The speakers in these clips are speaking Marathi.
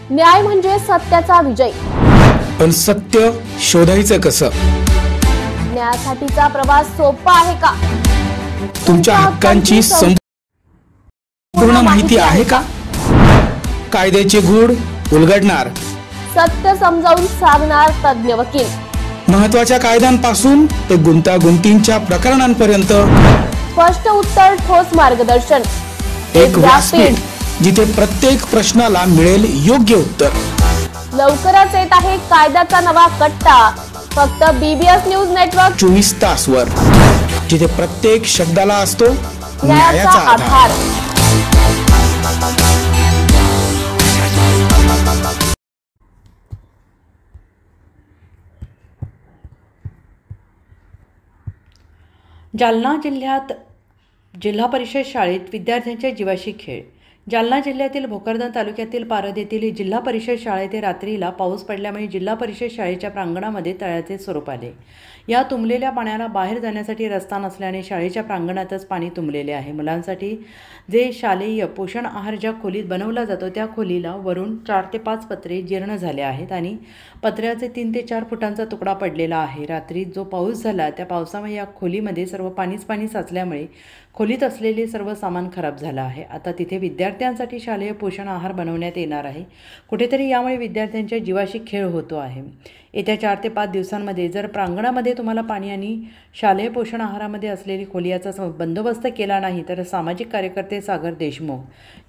न्याय म्हणजे सत्याचा विजय। पण सत्य शोधायचं कसं? न्यायासाठीचा प्रवास सोपा आहे का? तुमच्या हक्कांची संपूर्ण माहिती आहे का? कायद्याचे गूढ उलगडणार, सत्य समजावून सांगणार तज्ञ वकील। महत्त्वाच्या कायद्यांपासून ते गुंतागुंतींच्या प्रकरणांपर्यंत स्पष्ट उत्तर, ठोस मार्गदर्शन। एक व्यासपीठ जिथे प्रत्येक प्रश्नाला मिळेल योग्य उत्तर। लवकरच येत आहे कायद्याचा नवा कट्टा, फक्त BBS न्यूज नेटवर्क 24 तासवर, जिथे प्रत्येक शब्दाला असतो न्यायाचा आधार। जालना जिल्ह्यात जिल्हा परिषद शाळेत विद्यार्थ्यांच्या जीवाशी खेळ। जालना जिल्ह्यातील भोकरदन तालुक्यातील पारद येथील जिल्हा परिषद शाळेत रात्रीला पाऊस पडल्यामुळे जिल्हा परिषद शाळेच्या प्रांगणामध्ये तळ्याचे स्वरूप आले। या तुंबलेल्या पाण्याला बाहेर जाण्यासाठी रस्ता नसल्याने शाळेच्या प्रांगणातच पाणी तुंबलेले आहे। मुलांसाठी जे शालेय पोषण आहार ज्या खोलीत बनवला जातो त्या खोलीला वरून 4 ते 5 पत्रे जीर्ण झाले आहेत आणि पत्र्याचे 3 ते 4 फुटांचा तुकडा पडलेला आहे। रात्री जो पाऊस झाला त्या पावसामुळे या खोलीमध्ये सर्व पाणी साचल्यामुळे खोलीत असलेले सर्व सामान खराब झालं आहे। आता तिथे विद्यार्थ्यांसाठी शालेय पोषण आहार बनवण्यात येणार आहे। कुठेतरी यामुळे विद्यार्थ्यांच्या जीवाशी खेळ होतो आहे। येत्या 4 ते 5 दिवसांमध्ये जर प्रांगणामध्ये तुम्हाला पाणी आणि शालेय पोषण आहारामध्ये असलेली खोली याचा बंदोबस्त केला नाही तर सामाजिक कार्यकर्ते सागर देशमुख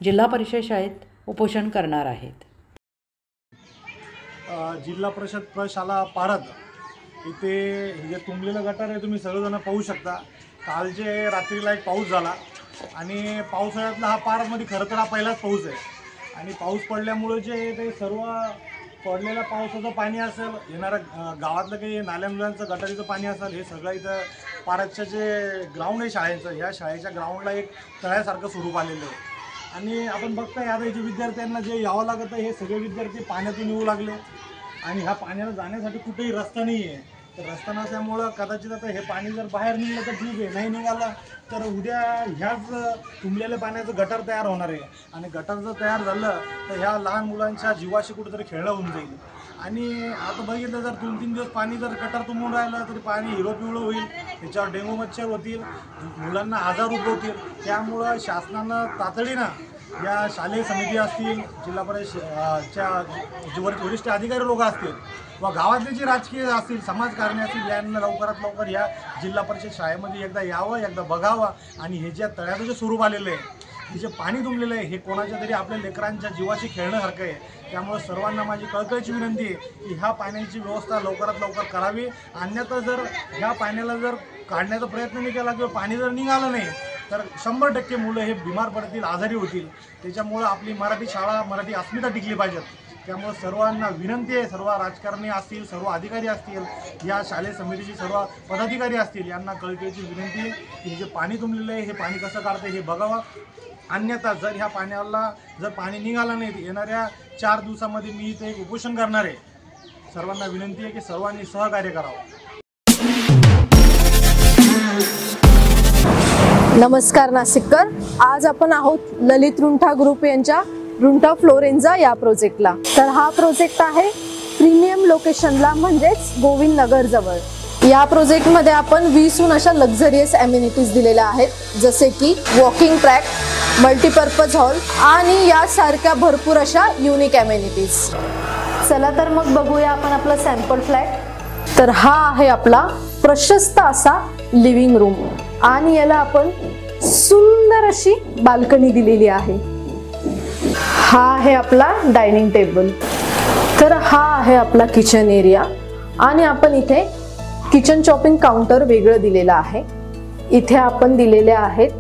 जिल्हा परिषद शाळेत उपोषण करणार आहेत। जिल्हा परिषद प्रशाला पारद इथे जे तुंबलेलं गटार आहे तुम्ही सर्वजण पाहू शकता। काल जे रात्रीला एक पाऊस झाला आणि पावसाळ्यातला हा पारदमध्ये खरं तर हा पहिलाच पाऊस आहे आणि पाऊस पडल्यामुळे जे ते सर्व पडलेल्या पावसाचं पाणी असेल, येणारं गावातलं काही नाल्यांचं गटारीचं पाणी असेल, हे सगळं इथं पारदचं जे ग्राउंड आहे शाळेचं, ह्या शाळेच्या ग्राउंडला एक तळ्यासारखं स्वरूप आलेलं आहे आणि आपण बघताय आता इथे विद्यार्थ्यांना जे यावं लागत आहे हे सगळे विद्यार्थी पाण्यातून येऊ लागले आणि ह्या पाण्याला जाण्यासाठी कुठेही रस्ता नाही आहे। तर रस्ता नसल्यामुळं कदाचित आता हे पाणी जर बाहेर निघलं तर ठीक आहे, नाही निघालं तर उद्या ह्याच तुंबलेल्या पाण्याचं गटार तयार होणार आहे आणि गटार जर तयार झालं तर ह्या लहान मुलांच्या जीवाशी कुठेतरी खेळणं होऊन जाईल आणि आता बघितलं जर 2-3 दिवस पाणी जर गटार तुंबून राहिलं तरी पाणी हिरवं पिवळं होईल, त्याच्यावर डेंग्यू मच्छर होतील, मुलांना आजार उद्भवतील। त्यामुळं शासनानं तातडीनं या शालेय समिती असतील, जिल्हा परिषदच्या जे वरिष्ठ अधिकारी लोक असतील व गावातले जे राजकीय असतील, समाजकारणी असतील, यांना लवकरात लवकर या जिल्हा परिषद शाळेमध्ये एकदा यावं, एकदा बघावं आणि हे जे तळ्याचं जे स्वरूप आलेलं आहे, हे जे पाणी तुंबलेलं आहे, हे कोणाच्या तरी आपल्या लेकरांच्या जीवाशी खेळण्यासारखं आहे। त्यामुळे सर्वांना माझी कळकळीची विनंती आहे की ह्या पाण्याची व्यवस्था लवकरात लवकर करावी, अन्यथा जर ह्या पाण्याला जर काढण्याचा प्रयत्न नाही केला किंवा पाणी जर निघालं नाही तर 100% मुलं हे बिमार पडतील, आजारी होतील। त्याच्यामुळं आपली मराठी शाळा, मराठी अस्मिता टिकली पाहिजेत। त्यामुळे सर्वांना विनंती आहे, सर्व राजकारणी असतील, सर्व अधिकारी असतील, या शालेय समितीचे सर्व पदाधिकारी असतील, यांना कळकळीची विनंती आहे की जे पाणी तुंबलेलं आहे हे पाणी कसं काढतं हे बघावं, अन्यथा जर ह्या पाण्याला जर पाणी निघालं नाही तर येणाऱ्या 4 दिवसामध्ये मी इथे एक उपोषण करणार आहे। सर्वांना विनंती आहे की सर्वांनी सहकार्य करावं। नमस्कार नाशिककर, आज आपण आहोत ललित रुंठा ग्रुप यांच्या रुंठा फ्लोरेंजा या प्रोजेक्टला। तर हा प्रोजेक्ट आहे प्रीमियम लोकेशनला, म्हणजेच गोविंद नगर जवळ। या प्रोजेक्टमध्ये आपण 20हून अशा लक्झरियस अमेनिटीज दिलेल्या आहेत, जसे की वॉकिंग ट्रॅक, मल्टीपर्पज हॉल आणि यासारख्या भरपूर अशा युनिक अमेनिटीज। चला तर मग बघूया आपण आपला सॅम्पल फ्लॅट। तर हा आहे आपला प्रशस्त असा लिव्हिंग रूम आणि याला आपण सुंदर अशी बाल्कनी दिलेली आहे। हा आहे आपला डायनिंग टेबल। तर हा आहे आपला किचन एरिया आणि आपण इथे किचन चॉपिंग काउंटर वेगळं दिलेलं आहे। इथे आपण दिलेले आहेत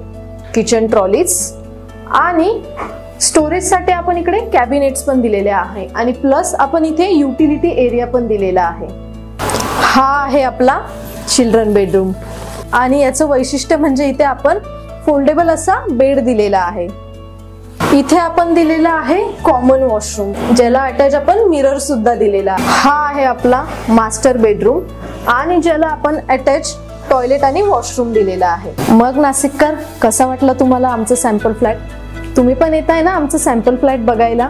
किचन ट्रॉलीज आणि स्टोरेजसाठी आपण इकडे कॅबिनेट्स पण दिलेले आहे आणि प्लस आपण इथे युटिलिटी एरिया पण दिलेला आहे। हा आहे आपला चिल्ड्रन बेडरूम आणि याचं वैशिष्ट्य म्हणजे इथे आपण फोल्डेबल असा बेड दिलेला आहे। इथे आपण दिलेला आहे कॉमन वॉशरूम, ज्याला अटॅच आपण मिरर सुद्धा दिलेला आहे। हा आहे आपला मास्टर बेडरूम आणि ज्याला आपण अटॅच टॉयलेट आणि वॉशरूम दिलेला आहे। मग नाशिककर, कसा वाटला तुम्हाला आमचं सॅम्पल फ्लॅट? तुम्ही पण येताय ना आमचं सॅम्पल फ्लॅट बघायला?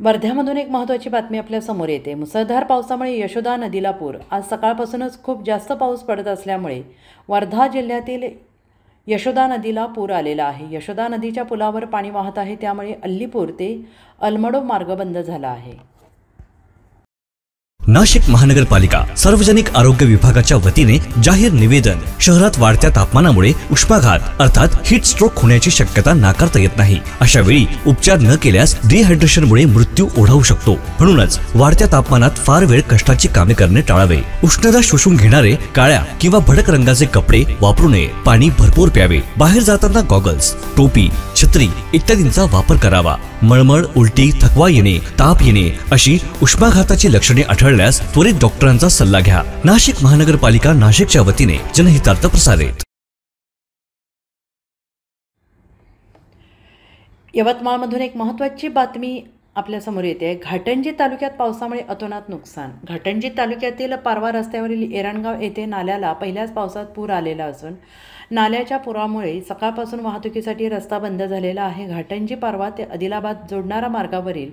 वर्ध्यामधून एक महत्त्वाची बातमी आपल्या समोर येते. मुसळधार पावसामुळे यशोदा नदीला पूर. आज सकाळपासूनच खूप जास्त पाऊस पडत असल्यामुळे वर्धा जिल्ह्यातील यशोदा नदीला पूर आलेला आहे. यशोदा नदीच्या पुलावर पाणी वाहत आहे, त्यामुळे अल्लीपूर ते अलमडो मार्ग बंद झाला आहे. नाशिक महानगरपालिका सार्वजनिक आरोग्य विभागाच्या वतीने जाहीर निवेदन. शहरात वाढत्या तापमानामुळे उष्माघात अर्थात हीट स्ट्रोक होण्याची शक्यता नाकारता येत नाही. अशा वेळी उपचार न केल्यास डिहायड्रेशनमुळे मृत्यू ओढावू शकतो. म्हणूनच वाढत्या तापमानात फार वेळ कष्टाची कामे करणे टाळावे. उष्णता शोषून घेणारे काळ्या किंवा भडक रंगाचे कपडे वापरू नये. पाणी भरपूर प्यावे. बाहेर जाताना गॉगल्स, टोपी, छत्री इत्यादींचा वापर करावा. मळमळ, उलटी, थकवा येणे, ताप येणे अशी उष्माघाताची लक्षणे आढळल्यास त्वरित डॉक्टरांचा सल्ला घ्या. नाशिक महानगरपालिका नाशिकच्या वतीने जनहितार्थ प्रसारित. यवतमाळमधून एक महत्त्वाची बातमी आपल्या समोर येते. घाटंजी तालुक्यात पावसामुळे अतोनात नुकसान. घाटंजी तालुक्यातील पारवा रस्त्यावरील एरणगाव येथे नाल्याला पहिल्याच पावसात पूर आलेला असून नाल्याच्या पुरामुळे सकाळपासून वाहतुकीसाठी रस्ता बंद झालेला आहे. घाटंजी पारवा ते आदिलाबाद जोडणारा मार्गावरील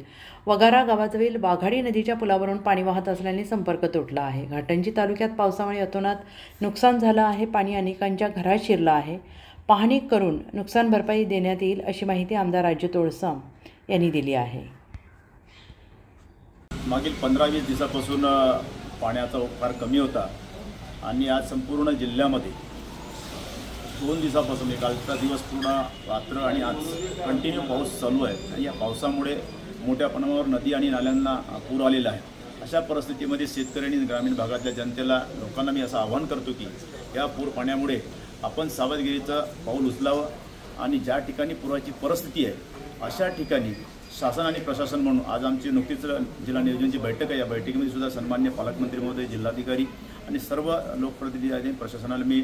वगारा गावाजवळील वाघाडी नदीच्या पुलावरून पाणी वाहत असल्याने संपर्क तुटला आहे. घाटंजी तालुक्यात पावसामुळे अतोनात नुकसान झालं आहे. पाणी अनेकांच्या घरात शिरलं आहे. पाहणी करून नुकसान भरपाई देण्यात येईल अशी माहिती आमदार राजू तोळसम यांनी दिली आहे. मागील 15-20 दिवसापासून पाण्याचा ओघ फार कमी होता आणि आज संपूर्ण जिल्ह्यामध्ये 2 दिवसापासून कालचा दिवस पूर्ण रात्र आणि आज कंटिन्यू पाऊस चालू आहे. आणि या पावसामुळे मोठ्या प्रमाणावर नदी आणि नाल्यांना पूर आलेला आहे. अशा परिस्थितीमध्ये शेतकऱ्यांनी ग्रामीण भागातल्या जनतेला लोकांना मी असं आवाहन करतो की या पूर पाण्यामुळे आपण सावधगिरीचं पाऊल उचलावं आणि ज्या ठिकाणी पुराची परिस्थिती आहे अशा ठिकाणी शासन आणि प्रशासन म्हणून आज आमची नुकतीच जिल्हा नियोजनाची बैठक आहे. या बैठकीमध्ये सुद्धा सन्मान्य पालकमंत्री महोदय, जिल्हाधिकारी आणि सर्व लोकप्रतिनिधी आणि प्रशासनाला मी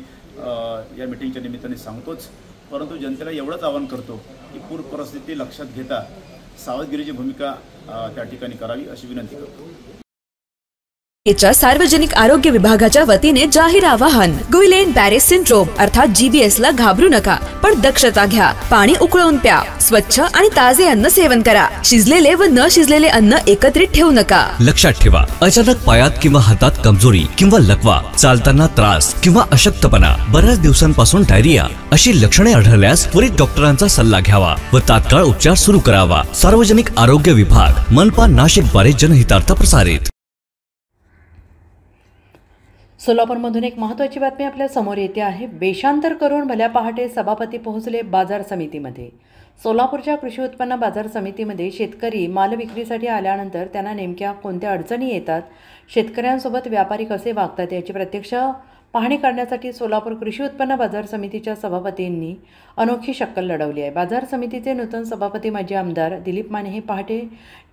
या मिटिंगच्या निमित्ताने सांगतोच. परंतु जनतेला एवढंच आवाहन करतो की पूर परिस्थिती लक्षात घेता सावधगिरीची भूमिका त्या ठिकाणी करावी अशी विनंती करतो. च्या सार्वजनिक आरोग्य विभागाच्या वतीने जाहीर आवाहन. गुइलेन बॅरे सिंड्रोम अर्थात GBS ला घाबरू नका, पण दक्षता घ्या. पाणी उकळून प्या. स्वच्छ आणि ताजे अन्न सेवन करा. शिजलेले व न शिजलेले अन्न एकत्रित ठेवू नका. लक्षात ठेवा, अचानक पायात किंवा हातात कमजोरी किंवा लकवा, चालताना त्रास किंवा अशक्तपणा, बऱ्याच दिवसांपासून डायरिया अशी लक्षणे आढळल्यास त्वरित डॉक्टरांचा सल्ला घ्यावा व तात्काळ उपचार सुरू करावा. सार्वजनिक आरोग्य विभाग, मनपा नाशिक द्वारे जनहितार्थ प्रसारित. सोलापूरमधून एक महत्त्वाची बातमी आपल्या समोर येते आहे. वेषांतर करून भल्या पहाटे सभापती पोहोचले बाजार समितीमध्ये. सोलापूरच्या कृषी उत्पन्न बाजार समितीमध्ये शेतकरी माल विक्रीसाठी आल्यानंतर त्यांना नेमक्या कोणत्या अडचणी येतात, शेतकऱ्यांसोबत व्यापारी कसे वागतात याची प्रत्यक्ष पाहणी करण्यासाठी सोलापूर कृषी उत्पन्न बाजार समितीच्या सभापतींनी अनोखी शक्कल लढवली आहे. बाजार समितीचे नूतन सभापती माजी आमदार दिलीप माने हे पहाटे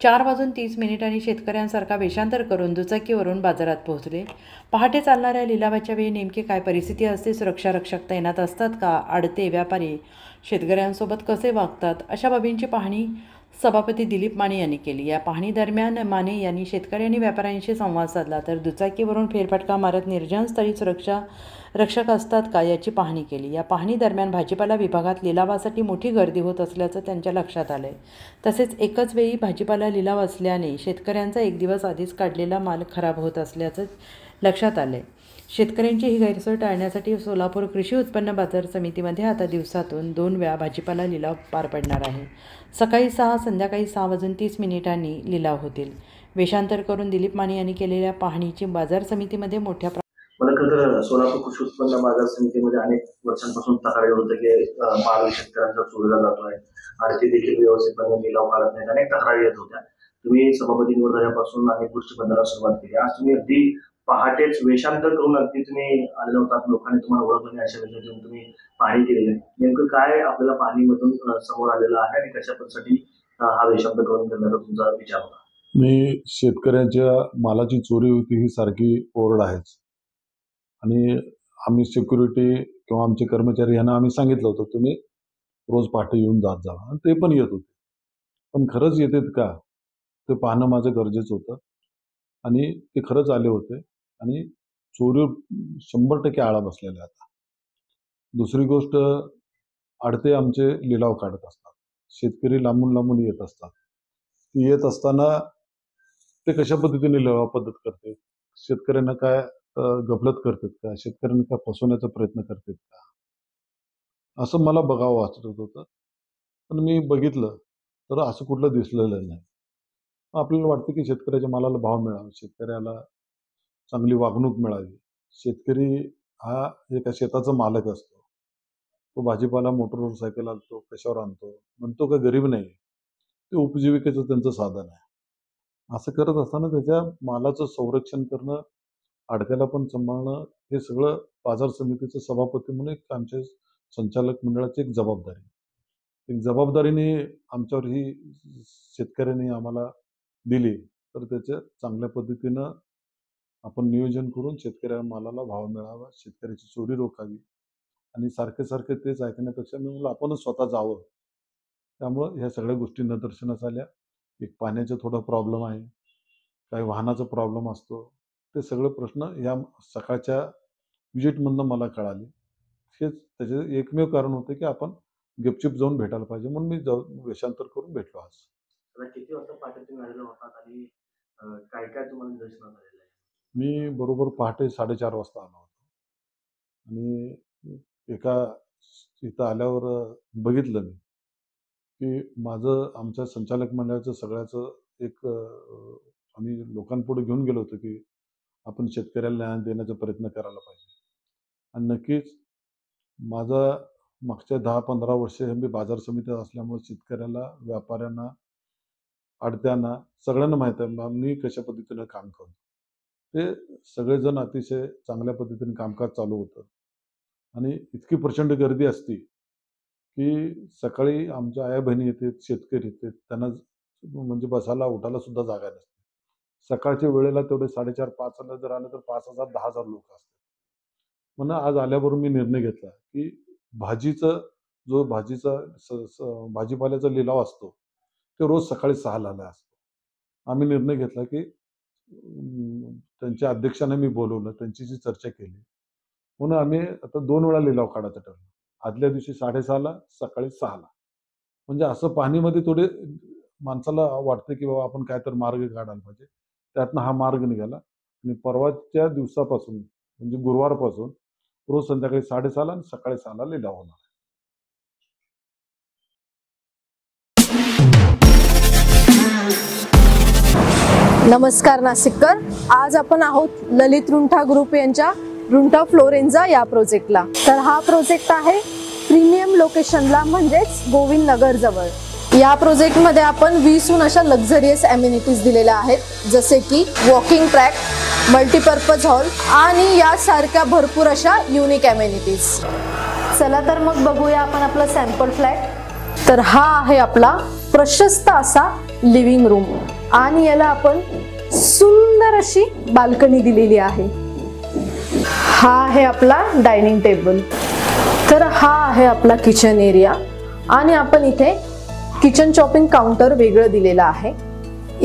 4:30 शेतकऱ्यांसारखा वेषांतर करून दुचाकीवरून बाजारात पोहोचले. पहाटे चालणाऱ्या लिलावाच्या वेळी नेमकी काय परिस्थिती असते, सुरक्षा रक्षक तैनात असतात का, आडते व्यापारी शेतकऱ्यांसोबत कसे वागतात, अशा बाबींची पाहणी सभापती दिलीप माने यांनी केली. या पाहणी दरम्यान माने यांनी शेतकरी आणि व्यापाऱ्यांशी संवाद साधला, तर दुचाकीवरून फेरफटका मारत निर्जन स्थळी सुरक्षा रक्षक असतात का याची पाहणी केली. या पाहणी दरम्यान भाजीपाला विभागात लिलावासाठी मोठी गर्दी होत असल्याचं त्यांच्या लक्षात आलं. तसेच एकच वेळी भाजीपाला लिलाव असल्याने शेतकऱ्यांचा एक दिवस आधीच काढलेला माल खराब होत असल्याचं लक्षात आलं. शेतकऱ्यांची ही गैरसोय टाळण्यासाठी सोलापूर कृषी उत्पन्न बाजार समितीमध्ये आता दिवसातून 2 वेळा भाजीपाला लिलाव पार पडणार आहे. सकाळी 6, संध्याकाळी 6:30 लिलाव होतील. वेषांतर करून दिलीप माने यांनी केलेल्या पाहणीची बाजार समितीमध्ये मोठ्या मला खरं सोलापूर कृषी उत्पन्न बाजार समितीमध्ये अनेक वर्षांपासून तक्रारी होतं की माल शेतकऱ्यांचा चोरीला जातोय, आडती देखील व्यवस्थितपणे लिलाव काढत नाहीत, अनेक तक्रारी येत होत्या. तुम्ही सभापती निवड झाल्यापासून अनेक गोष्टी बदलायला सुरुवात केली. आज तुम्ही अगदी पहाटेच वेषांतर करून अगदी तुम्ही आलेला होतात, लोकांनी तुम्हाला ओळखलं अशा पद्धतीने तुम्ही पाहणी केलेली आहे. नेमकं काय आपल्याला पाहणीमधून समोर आलेलं आहे आणि कशा पद्धतीसाठी हा वेषांतर करून करण्याचा तुमचा विचार होता? मी शेतकऱ्यांच्या मालाची चोरी होती ही सारखी ओरड आहेच आणि आम्ही सिक्युरिटी किंवा आमचे कर्मचारी यांना आम्ही सांगितलं होतं तुम्ही रोज पहाटे येऊन जात जावा, आणि ते पण येत होते. पण खरंच येतात का ते पाहणं माझं गरजेचं होतं आणि ते खरंच आले होते आणि चोरीवर 100% आळा बसलेला आता. दुसरी गोष्ट, आडते आमचे लिलाव काढत असतात, शेतकरी लांबून लांबून येत असतात, ती येत असताना ते कशा पद्धतीने लिलाव पद्धत करते, शेतकऱ्यांना काय गफलत करतात का, शेतकऱ्यांना काय फसवण्याचा प्रयत्न करतात का, असं मला बघावं वाटत होतं. पण मी बघितलं तर असं कुठलं दिसलेलं नाही. आपल्याला वाटतं की शेतकऱ्याच्या मालाला भाव मिळावा, शेतकऱ्याला चांगली वागणूक मिळावी. शेतकरी हा एका शेताचा मालक असतो. तो भाजीपाला मोटरसायकल आणतो, कशावर आणतो, म्हणतो का गरीब नाही, ते उपजीविकेचं त्यांचं साधन आहे. असं करत असताना त्याच्या मालाचं संरक्षण करणं, आडत्याला पण सांभाळणं, हे सगळं बाजार समितीचं सभापती म्हणून एक आमच्या संचालक मंडळाची एक जबाबदारी. एक जबाबदारीने आमच्यावर ही शेतकऱ्यांनी आम्हाला दिली, तर त्याचं चांगल्या पद्धतीनं आपण नियोजन करून शेतकऱ्या मालाला भाव मिळावा, शेतकऱ्याची चोरी रोखावी. आणि सारखे सारखे तेच ऐकण्यापेक्षा मी म्हणलं आपणच स्वतः जावं. त्यामुळं ह्या सगळ्या गोष्टी निदर्शनास आल्या. एक पाण्याचा थोडा प्रॉब्लेम आहे, काही वाहनाचा प्रॉब्लेम असतो. ते सगळे प्रश्न या सकाळच्या विजिटमधनं मला कळाले. हेच त्याचे एकमेव कारण होते की आपण गपचूप जाऊन भेटायला पाहिजे, म्हणून मी वेषांतर करून भेटलो आज. किती वाजता पहाटे तुम्ही आलेला होतात आणि काय काय तुम्हाला निदर्शनास आलेलं आहे? मी बरोबर पहाटे 4:30 वाजता आलो होतो आणि एका इथं आल्यावर बघितलं मी की माझं आमच्या संचालक मंडळाचं सगळ्याचं एक आम्ही लोकांपुढे घेऊन गेलो होतो की आपण शेतकऱ्याला न्याय देण्याचा प्रयत्न करायला पाहिजे. आणि नक्कीच माझा मागच्या 10-15 वर्ष मी बाजार समितीत असल्यामुळे शेतकऱ्याला, व्यापाऱ्यांना, आडत्यांना सगळ्यांना माहीत आहे मी कशा पद्धतीनं काम करतो. ते सगळेजण अतिशय चांगल्या पद्धतीने कामकाज चालू होतं आणि इतकी प्रचंड गर्दी असती की सकाळी आमच्या आया बहिणी येतात, शेतकरी येतात, त्यांना म्हणजे बसायला उठायला सुद्धा जागा नसते. सकाळच्या वेळेला तेवढे 4:30-5 जर आले तर 5,000-10,000 लोक असतात. म्हणून आज आल्याबरोबर मी निर्णय घेतला की भाजीपाल्याचा लिलाव असतो ते रोज सकाळी 6ला असतो. आम्ही निर्णय घेतला की त्यांच्या अध्यक्षांना मी बोलवलं, त्यांच्याशी चर्चा केली. म्हणून आम्ही आता 2 वेळा लिलाव काढायचं ठरवलं. आदल्या दिवशी 6:30ला, सकाळी 6ला. म्हणजे असं पाहणीमध्ये थोडे माणसाला वाटतं की बाबा आपण काय तर मार्ग काढायला पाहिजे. त्यातनं हा मार्ग निघाला आणि परवाच्या दिवसापासून म्हणजे गुरुवारपासून रोज संध्याकाळी 6:30ला आणि सकाळी 6ला लिलाव होणार. नमस्कार नाशिककर, आज आपण आहोत ललित रुंठा ग्रुप यांच्या रुंठा फ्लोरेन्झा या प्रोजेक्टला. तर हा प्रोजेक्ट आहे प्रीमियम लोकेशनला, म्हणजेच गोविंद नगर जवळ. या प्रोजेक्टमध्ये आपण 20हून अशा लक्झरियस ॲम्युनिटीज दिलेल्या आहेत, जसे की वॉकिंग ट्रॅक, मल्टीपर्पज हॉल आणि यासारख्या भरपूर अशा युनिक ॲम्युनिटीज. चला तर मग बघूया आपण आपला सॅम्पल फ्लॅट. तर हा आहे आपला प्रशस्त असा लिव्हिंग रूम आणि याला आपण सुंदर अशी बाल्कनी दिलेली आहे. हा आहे आपला डायनिंग टेबल. तर हा आहे आपला किचन एरिया आणि आपण इथे किचन चॉपिंग काउंटर वेगळं दिलेलं आहे.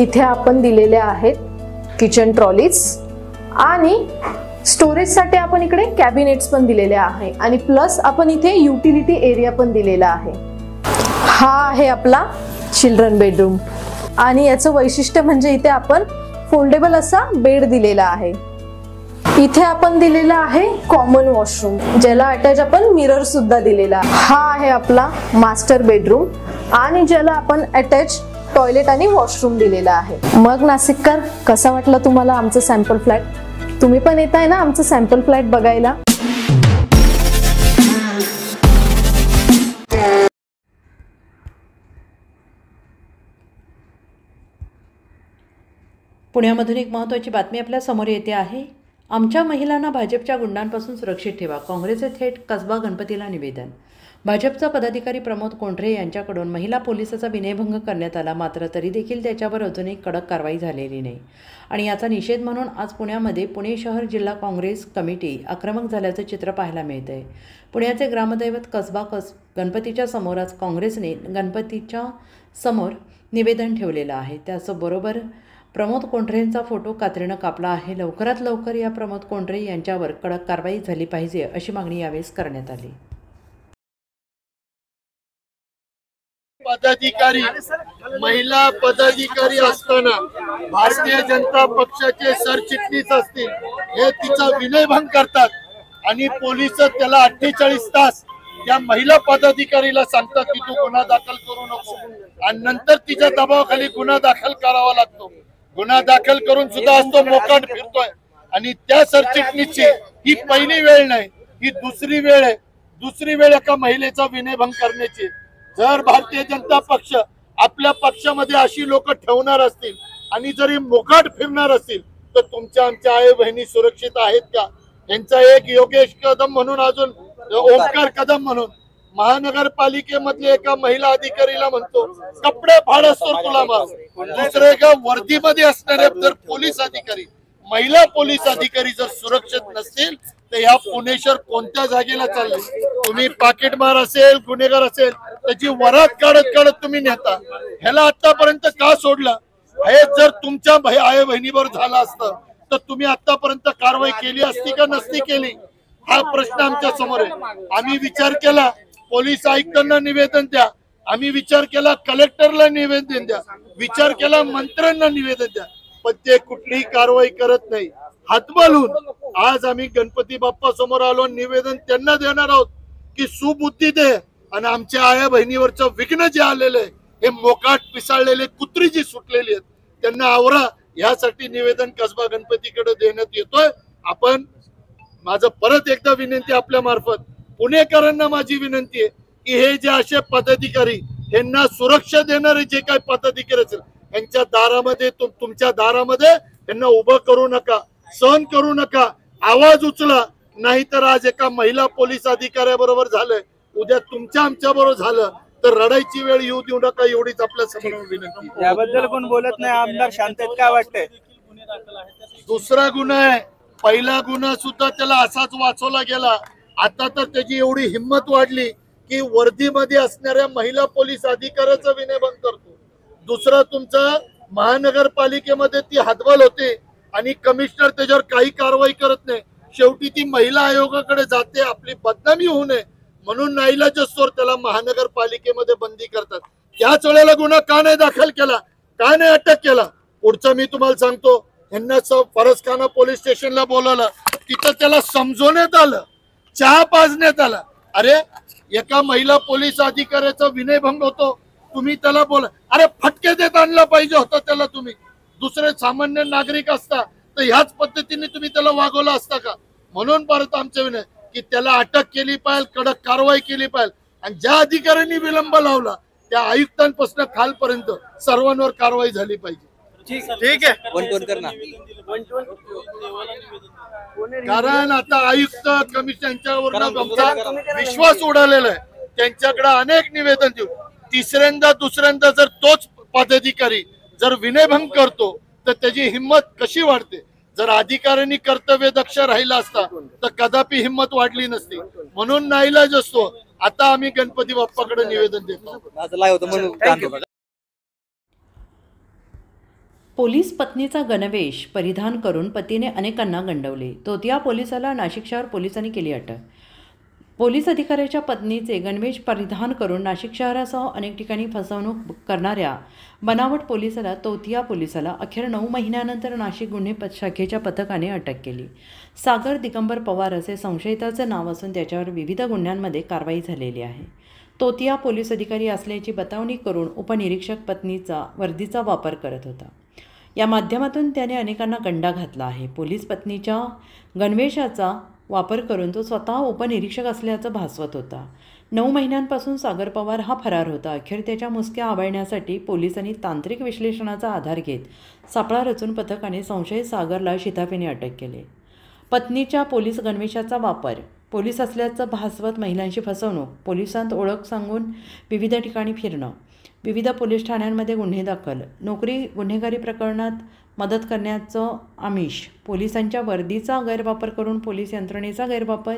इथे आपण दिलेले आहेत किचन ट्रॉलीज आणि स्टोरेजसाठी आपण इकडे कॅबिनेट्स पण दिलेले आहे आणि प्लस आपण इथे युटिलिटी एरिया पण दिलेला आहे. हा आहे आपला चिल्ड्रन बेडरूम आणि याचं वैशिष्ट्य म्हणजे इथे आपण फोल्डेबल असा बेड दिलेला आहे. इथे आपण दिलेला आहे कॉमन वॉशरूम, ज्याला अटॅच आपण मिरर सुद्धा दिलेला आहे. हा आहे आपला मास्टर बेडरूम आणि ज्याला आपण अटॅच टॉयलेट आणि वॉशरूम दिलेला आहे. मग नाशिककर, कसा वाटला तुम्हाला आमचं सॅम्पल फ्लॅट? तुम्ही पण येताय ना आमचं सॅम्पल फ्लॅट बघायला? पुण्यामधून एक महत्त्वाची बातमी आपल्या समोर येते आहे. आमच्या महिलांना भाजपच्या गुंडांपासून सुरक्षित ठेवा, काँग्रेसचे थेट कसबा गणपतीला निवेदन. भाजपचा पदाधिकारी प्रमोद कोंढरे यांच्याकडून महिला पोलिसाचा विनयभंग करण्यात आला, मात्र तरी देखील त्याच्यावर अजूनही कडक कारवाई झालेली नाही. आणि याचा निषेध म्हणून आज पुण्यामध्ये पुणे शहर जिल्हा काँग्रेस कमिटी आक्रमक झाल्याचं चित्र पाहायला मिळतं आहे. पुण्याचे ग्रामदैवत कसबा गणपतीच्या समोर आज काँग्रेसने गणपतीच्या समोर निवेदन ठेवलेलं आहे. त्याचबरोबर प्रमोद कोंढरेंचा फोटो कात्रीनं कापला आहे. लवकरात लवकर या प्रमोद कोंढरे यांच्यावर कडक कारवाई झाली पाहिजे अशी मागणी यावेळेस करण्यात आली. महिला पदाधिकारी असताना भारतीय जनता पक्षाचे सरचिटणीस असतील हे तिचा विनयभंग करतात आणि पोलिस त्याला 48 तास त्या महिला पदाधिकारीला सांगतात की तू गुन्हा दाखल करू नको आणि नंतर तिच्या दबावाखाली गुन्हा दाखल करावा लागतो. गुन्हा दाखल करून सुद्धा असतो मोकाट फिरतोय आणि त्या सरचिटणीसची ही पहिली वेळ नाही, ही दुसरी वेळ आहे. दुसरी वेळ एका महिलेचा विनयभंग करण्याची. जर भारतीय जनता पक्ष आपल्या पक्षामध्ये अशी लोक ठेवणार असतील आणि जरी मोकाट फिरणार असतील तर तुमच्या आमच्या आई बहिणी सुरक्षित आहेत का? यांचा एक योगेश कदम म्हणून अजून ओमकार कदम म्हणून महानगरपालिकेमधले एका महिला अधिकारीला म्हणतो कपडे फाड असतो तुला मार. दुसरे एका वर्दीमध्ये असणारे जर पोलीस अधिकारी महिला पोलीस अधिकारी जर सुरक्षित नसतील तर या पुणेशहर कोणत्या जागेला चालले? तुम्ही पाकिटमार असेल गुन्हेगार असेल त्याची वरात काढत काढत तुम्ही नेता. ह्याला आतापर्यंत का सोडलं? हे जर तुमच्या आई बहिणीवर झालं असतं तर तुम्ही आतापर्यंत कारवाई केली असती का नसती केली? हा प्रश्न आमच्या समोर आहे. आम्ही विचार केला पोलीस आयुक्तांना निवेदन द्या, आम्ही विचार केला कलेक्टरला निवेदन द्या, विचार केला मंत्र्यांना निवेदन द्या, पण ते कुठलीही कारवाई करत नाही. हातबलून आज आम्ही गणपती बाप्पा समोर आलो, निवेदन त्यांना देणार आहोत की सुबुद्धी दे आणि आमच्या आया बहिणीवरचं विघ्न जे आलेलं आहे हे मोकाट पिसाळलेले कुत्री जी सुटलेली आहेत त्यांना आवरा. यासाठी निवेदन कसबा गणपतीकडे देण्यात येतोय. आपण माझं परत एकदा विनंती आपल्या मार्फत पुणेकरांना माझी विनंती आहे की हे जे असे पदाधिकारी यांना सुरक्षा देणारे जे काही पदाधिकारी असेल यांच्या दारामध्ये तुमच्या दारामध्ये त्यांना उभं करू नका, सहन करू नका, आवाज उचला. नाहीतर आज एका महिला पोलीस अधिकाऱ्याबरोबर झालंय, उद्या तुमच्या आमच्या बरोबर झालं तर रडायची वेळ येऊ देऊ नका, एवढीच आपल्या समोर विनंती. याबद्दल कोण बोलत नाही, आमदार शांत आहेत, काय वाटतंय? दुसरा गुन्हा आहे, पहिला गुन्हा सुद्धा त्याला असाच वाचवला गेला. आता तर त्याची एवढी हिंमत वाढली की वर्दीमध्ये असणाऱ्या महिला पोलीस अधिकाऱ्याचा विनयभंग करतो. दुसरा तुमचा महानगरपालिकेमध्ये ती हातबल होते आणि कमिशनर त्याच्यावर काही कारवाई करत नाही. शेवटी ती महिला आयोगाकडे जाते, आपली बदनामी होऊ नये म्हणून नाईलाजास्तोवर त्याला महानगरपालिकेमध्ये बंदी करतात. त्याच वेळेला गुन्हा का नाही दाखल केला, का नाही अटक केला? पुढचं मी तुम्हाला सांगतो. यांना फरसखाना पोलीस स्टेशनला बोलवलं, तिथं त्याला समजवण्यात आलं, चहा पाजण्यात आला. अरे एका महिला पोलीस अधिकाऱ्याचा विनयभंग होतो, तुम्ही त्याला बोला. अरे फटके देत आणला पाहिजे होता त्याला. तुम्ही दुसरे सामान्य नागरिक असता तर ह्याच पद्धतीने तुम्ही त्याला वागवला असता का? म्हणून परत आमचं विनय की त्याला अटक केली पाहिजे, कडक कारवाई केली पाहिजे आणि ज्या अधिकाऱ्यांनी विलंब लावला त्या आयुक्तांपासून खालपर्यंत सर्वांवर कारवाई झाली पाहिजे. ठीक आहे, कारण आता आयुक्त कमिशनच्यावर आमचा विश्वास उडालेला आहे. त्यांच्याकडे अनेक निवेदन देऊ. तिसऱ्यांदा दुसऱ्यांदा जर तोच पदाधिकारी जर विनयभंग करतो तर त्याची हिंमत कशी वाढते? जर अधिकाऱ्यांनी कर्तव्य दक्ष राहिला असता तर कदापि हिंमत वाढली नसती. म्हणून नाईलाज असतो. आता आम्ही गणपती बाप्पाकडे निवेदन देतो. पोलीस पत्नीचा गणवेश परिधान करून पतीने अनेकांना गंडवले. तोतिया पोलिसाला नाशिक शहर पोलिसांनी केली अटक. पोलीस अधिकाऱ्याच्या पत्नीचे गणवेश परिधान करून नाशिक शहरासह अनेक ठिकाणी फसवणूक करणाऱ्या बनावट पोलिसाला तोतिया पोलिसाला अखेर 9 महिन्यानंतर नाशिक गुन्हे शाखेच्या पथकाने अटक केली. सागर दिगंबर पवार असे संशयिताचे नाव असून त्याच्यावर विविध गुन्ह्यांमध्ये कारवाई झालेली आहे. तोतिया पोलीस अधिकारी असल्याची बतावणी करून उपनिरीक्षक पत्नीचा वर्दीचा वापर करत होता. या माध्यमातून त्याने अनेकांना गंडा घातला आहे. पोलीस पत्नीच्या गणवेशाचा वापर करून तो स्वतः उपनिरीक्षक असल्याचं भासवत होता. 9 महिन्यांपासून सागर पवार हा फरार होता. अखेर त्याच्या मुसक्या आवळण्यासाठी पोलिसांनी तांत्रिक विश्लेषणाचा आधार घेत सापळा रचून पथकाने संशयित सागरला शिताफीने अटक केली. पत्नीच्या पोलीस गणवेशाचा वापर, पोलीस असल्याचं भासवत महिलांची फसवणूक, पोलिसांत ओळख सांगून विविध ठिकाणी फिरणं, विविध पोलीस ठाण्यांमध्ये गुन्हे दाखल, नोकरी गुन्हेगारी प्रकरणात मदत करण्याचं आमिष, पोलिसांच्या वर्दीचा गैरवापर करून पोलीस यंत्रणेचा गैरवापर,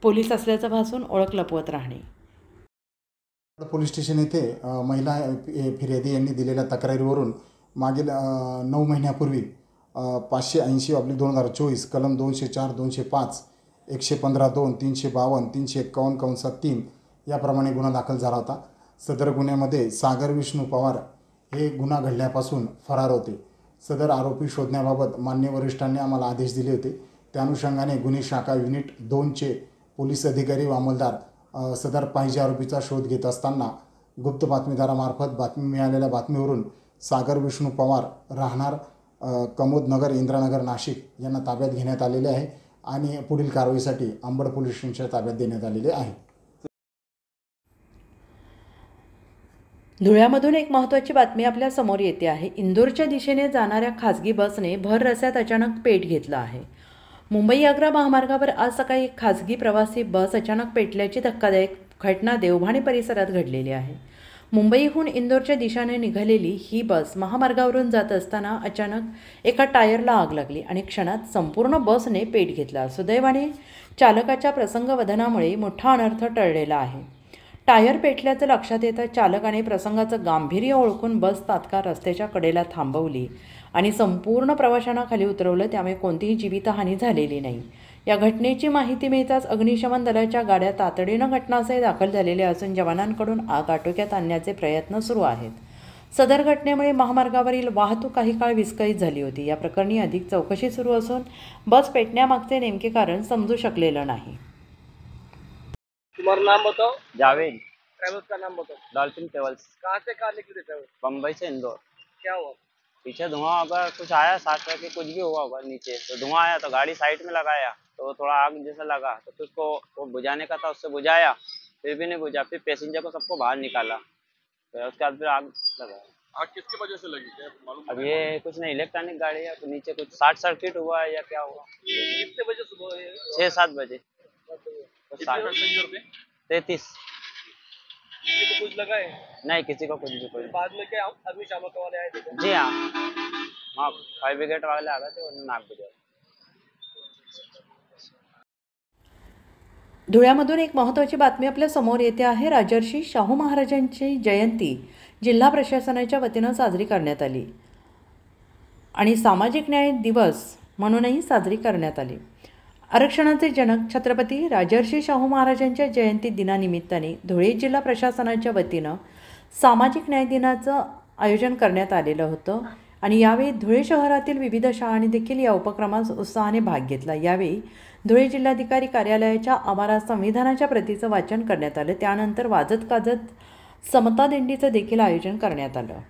पोलीस असल्याचं भासून ओळख लपवत राहणे. पोलीस स्टेशन येथे महिला फिर्यादी यांनी दिलेल्या तक्रारीवरून मागील 9 महिन्यापूर्वी 580/2024 कलम 204, 205, 115(2), 352, 351 कंसात 3 याप्रमाणे गुन्हा दाखल झाला होता. सदर गुन्ह्यामध्ये सागर विष्णू पवार हे गुन्हा घडल्यापासून फरार होते. सदर आरोपी शोधण्याबाबत मान्य वरिष्ठांनी आम्हाला आदेश दिले होते. त्या अनुषंगाने गुन्हे शाखा युनिट 2चे पोलीस अधिकारी व अंमलदार सदर पाहिजे आरोपीचा शोध घेत असताना गुप्त बातमीदारामार्फत बातमी मिळालेल्या बातमीवरून सागर विष्णू पवार राहणार कमोद नगर इंद्रानगर नाशिक यांना ताब्यात घेण्यात आलेले आहे आणि पुढील कारवाईसाठी अंबड पोलीस स्टेशनच्या ताब्यात देण्यात आलेले आहे. धुळ्यामधून एक महत्त्वाची बातमी आपल्या समोर येते आहे. इंदोरच्या दिशेने जाणाऱ्या खासगी बसने भर रस्त्यात अचानक पेट घेतला आहे. मुंबई आग्रा महामार्गावर आज सकाळी एक खासगी प्रवासी बस अचानक पेटल्याची धक्कादायक घटना देवभाणे परिसरात घडलेली आहे. मुंबईहून इंदोरच्या दिशेने निघालेली ही बस महामार्गावरून जात असताना अचानक एका टायरला आग लागली आणि क्षणात संपूर्ण बसने पेट घेतला. सुदैवाने चालकाच्या प्रसंगवदनामुळे मोठा अनर्थ टळलेला आहे. टायर पेटल्याचं लक्षात येतं चालकाने प्रसंगाचं गांभीर्य ओळखून बस तात्काळ रस्त्याच्या कडेला थांबवली आणि संपूर्ण प्रवाशांना खाली उतरवलं. त्यामुळे कोणतीही जीवितहानी झालेली नाही. या घटनेची माहिती मिळताच अग्निशमन दलाच्या गाड्या तातडीनं घटनास्थळी दाखल झालेल्या असून जवानांकडून आग आटोक्यात आणण्याचे प्रयत्न सुरू आहेत. सदर घटनेमुळे महामार्गावरील वाहतूक काही काळ विस्कळीत झाली होती. या प्रकरणी अधिक चौकशी सुरू असून बस पेटण्यामागचे नेमके कारण समजू शकलेलं नाही. तुम्हारा नाम बताओ. जावेद. ट्रैवल्स का नाम बताओ. Dolphin travels. कहाँ से कहाँ निकले ट्रैवल्स? बम्बई से इंदौर. क्या हुआ? पीछे धुआं होगा, कुछ आया साथ में कुछ भी हुआ होगा नीचे, तो धुआं आया तो गाड़ी साइड में लगाया तो थोड़ा आग जैसा लगा तो फिर उसको वो बुझाने का था, उससे बुझाया फिर भी नहीं बुझा. फिर पैसेंजर को सबको बाहर निकाला तो उसके बाद फिर आग लगा. आग किसकी वजह से लगी क्या मालूम? अब ये कुछ नहीं, इलेक्ट्रॉनिक गाड़ी है तो नीचे कुछ शॉर्ट सर्किट हुआ है या क्या हुआ. कितने बजे सुबह? 6-7 बजे. पैसेंजर थे 33. किसी को कुछ लगा है? नहीं, किसी को कुछ भी कोई. बाद में क्या अग्निशामक वाले आए थे? जी हाँ, फायर ब्रिगेड वाले आ गए थे और नाक बुझा. धुळ्यामधून एक महत्त्वाची बातमी आपल्या समोर येते आहे. राजर्षी शाहू महाराजांची जयंती जिल्हा प्रशासनाच्या वतीनं साजरी करण्यात आली आणि सामाजिक न्याय दिवस म्हणूनही साजरी करण्यात आली. आरक्षणाचे जनक छत्रपती राजर्षी शाहू महाराजांच्या जयंती दिनानिमित्ताने धुळे जिल्हा प्रशासनाच्या वतीनं सामाजिक न्याय दिनाचं आयोजन करण्यात आलेलं होतं आणि यावेळी धुळे शहरातील विविध शाळांनी देखील या उपक्रमात उत्साहाने भाग घेतला. यावेळी धुळे जिल्हाधिकारी कार्यालयाच्या आवारात संविधानाच्या प्रतीचं वाचन करण्यात आलं. त्यानंतर वाजत गाजत समता दिंडीचं देखील आयोजन करण्यात आलं.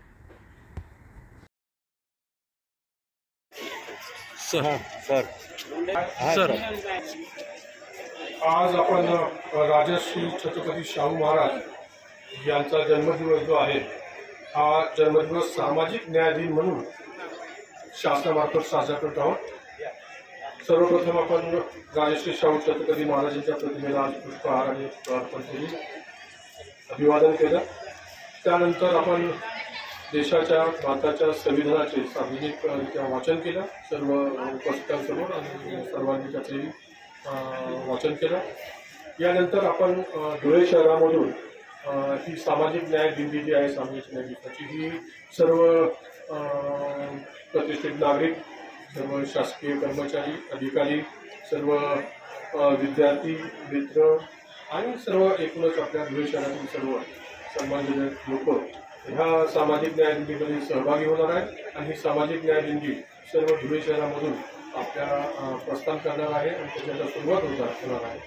सर आज आपण राजर्षी छत्रपती शाहू महाराज यांचा जन्मदिवस जो आहे हा जन्मदिवस सामाजिक न्याय दिन म्हणून शासनामार्फत साजरा करत आहोत. सर्वप्रथम आपण राजर्षी शाहू छत्रपती महाराजांच्या प्रतिमेला आज पुष्पहार आणि अर्पण केली, अभिवादन केलं. त्यानंतर आपण देशाच्या भारताच्या संविधानाचे सार्वजनिकरित्या वाचन केलं सर्व उपस्थितांसमोर आणि सर्वांनी त्याचे वाचन केलं. यानंतर आपण धुळे शहरामधून ही सामाजिक न्याय दिंडी जी आहे सामाजिक न्याय दिवसाची ही सर्व प्रतिष्ठित नागरिक, सर्व शासकीय कर्मचारी, अधिकारी, सर्व विद्यार्थी मित्र आणि सर्व एकूणच आपल्या धुळे शहरातील सर्व सन्माननीय लोक ह्या सामाजिक न्याय दिंडीमध्ये सहभागी होणार आहेत आणि ही सामाजिक न्याय दिंडी सर्व धुळे शहरामधून आपल्याला प्रस्थान करणार आहे आणि त्याच्याला सुरुवात होणार आहे.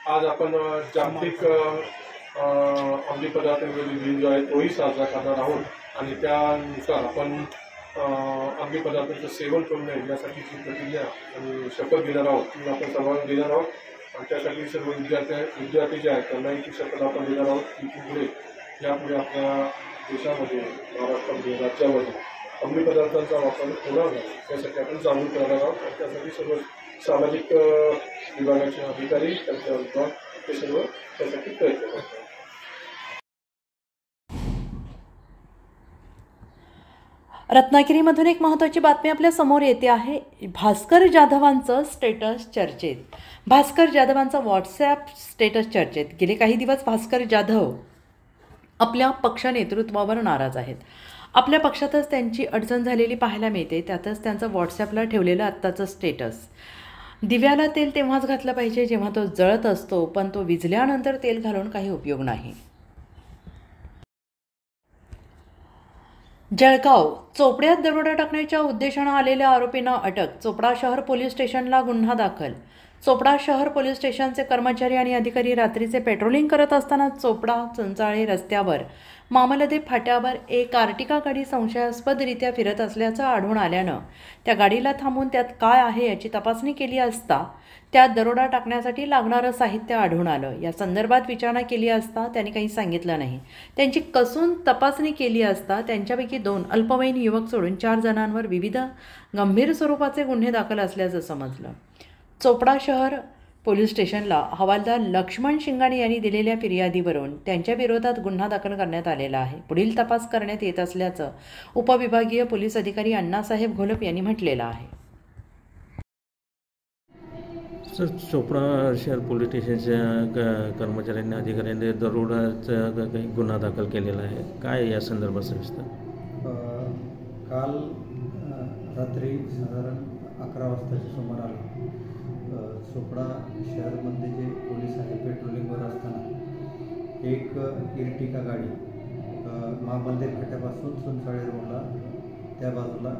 आज आपण जागतिक अंमली पदार्थ विरोधी दिन जो आहे तोही साजरा करणार आहोत आणि त्यानुसार आपण अंमली पदार्थांचं सेवन करू नये यासाठीची प्रतिज्ञा आणि शपथ घेणार आहोत, ती आपण सर्वांना देणार आहोत. आणि त्यासाठी सर्व विद्यार्थी जे आहेत त्यांनाही ती शपथ आपण देणार आहोत की पुढे यापुढे आपल्या देशामध्ये, महाराष्ट्रामध्ये, राज्यामध्ये अंमली पदार्थांचा वापर होणार नाही त्यासाठी आपण जागरूक करणार आहोत. आणि त्यासाठी सर्व सामाजिक विभागाचे अधिकारी, त्यांचे विभाग हे सर्व त्यासाठी प्रयत्न करतात. रत्नागिरीमधून एक महत्त्वाची बातमी आपल्या समोर येते आहे. भास्कर जाधवांचं स्टेटस चर्चेत. भास्कर जाधवांचा व्हॉट्सॲप स्टेटस चर्चेत. गेले काही दिवस भास्कर जाधव आपल्या पक्ष नेतृत्वावर नाराज आहेत. आपल्या पक्षातच त्यांची अडचण झालेली पाहायला मिळते. त्यातच त्यांचं व्हॉट्सॲपला ठेवलेलं आत्ताचं स्टेटस. दिव्याला तेल तेव्हाच घातलं पाहिजे जेव्हा तो जळत असतो, पण तो विझल्यानंतर तेल घालून काही उपयोग नाही. जळगाव चोपड्यात दरोडा टाकण्याच्या उद्देशानं आलेल्या आरोपींना अटक. चोपडा शहर पोलीस स्टेशनला गुन्हा दाखल. चोपडा शहर पोलीस स्टेशनचे कर्मचारी आणि अधिकारी रात्रीचे पेट्रोलिंग करत असताना चोपडा चंचाळे रस्त्यावर मामलदे फाट्यावर एक आर्टिका गाडी संशयास्पदरित्या फिरत असल्याचं आढळून आल्यानं त्या गाडीला थांबून त्यात काय आहे याची तपासणी केली असता त्यात दरोडा टाकण्यासाठी लागणारं साहित्य आढळून आलं. या संदर्भात विचारणा केली असता त्यांनी काही सांगितलं नाही. त्यांची कसून तपासणी केली असता त्यांच्यापैकी 2 अल्पवयीन युवक सोडून 4 जणांवर विविध गंभीर स्वरूपाचे गुन्हे दाखल असल्याचं समजलं. चोपडा शहर पोलीस स्टेशनला हवालदार लक्ष्मण शिंगाणे यांनी दिलेल्या फिर्यादीवरून त्यांच्या विरोधात गुन्हा दाखल करण्यात आलेला आहे. पुढील तपास करण्यात येत असल्याचं उपविभागीय पोलीस अधिकारी अण्णासाहेब घोलप यांनी म्हटलेलं आहे. सर, चोपडा शहर पोलीस स्टेशनच्या कर्मचाऱ्यांनी अधिकाऱ्यांनी दरोडाचा काही गुन्हा दाखल केलेला आहे. काय या संदर्भात सविस्तर? काल रात्री साधारण 11 वाजताच्या सुमाराला चोपडा शहरमध्ये जे पोलीस आहे पेट्रोलिंगवर असताना एक इर्टिका गाडी महाबंदे फाट्यापासून सुनसाळे रोडला त्या बाजूला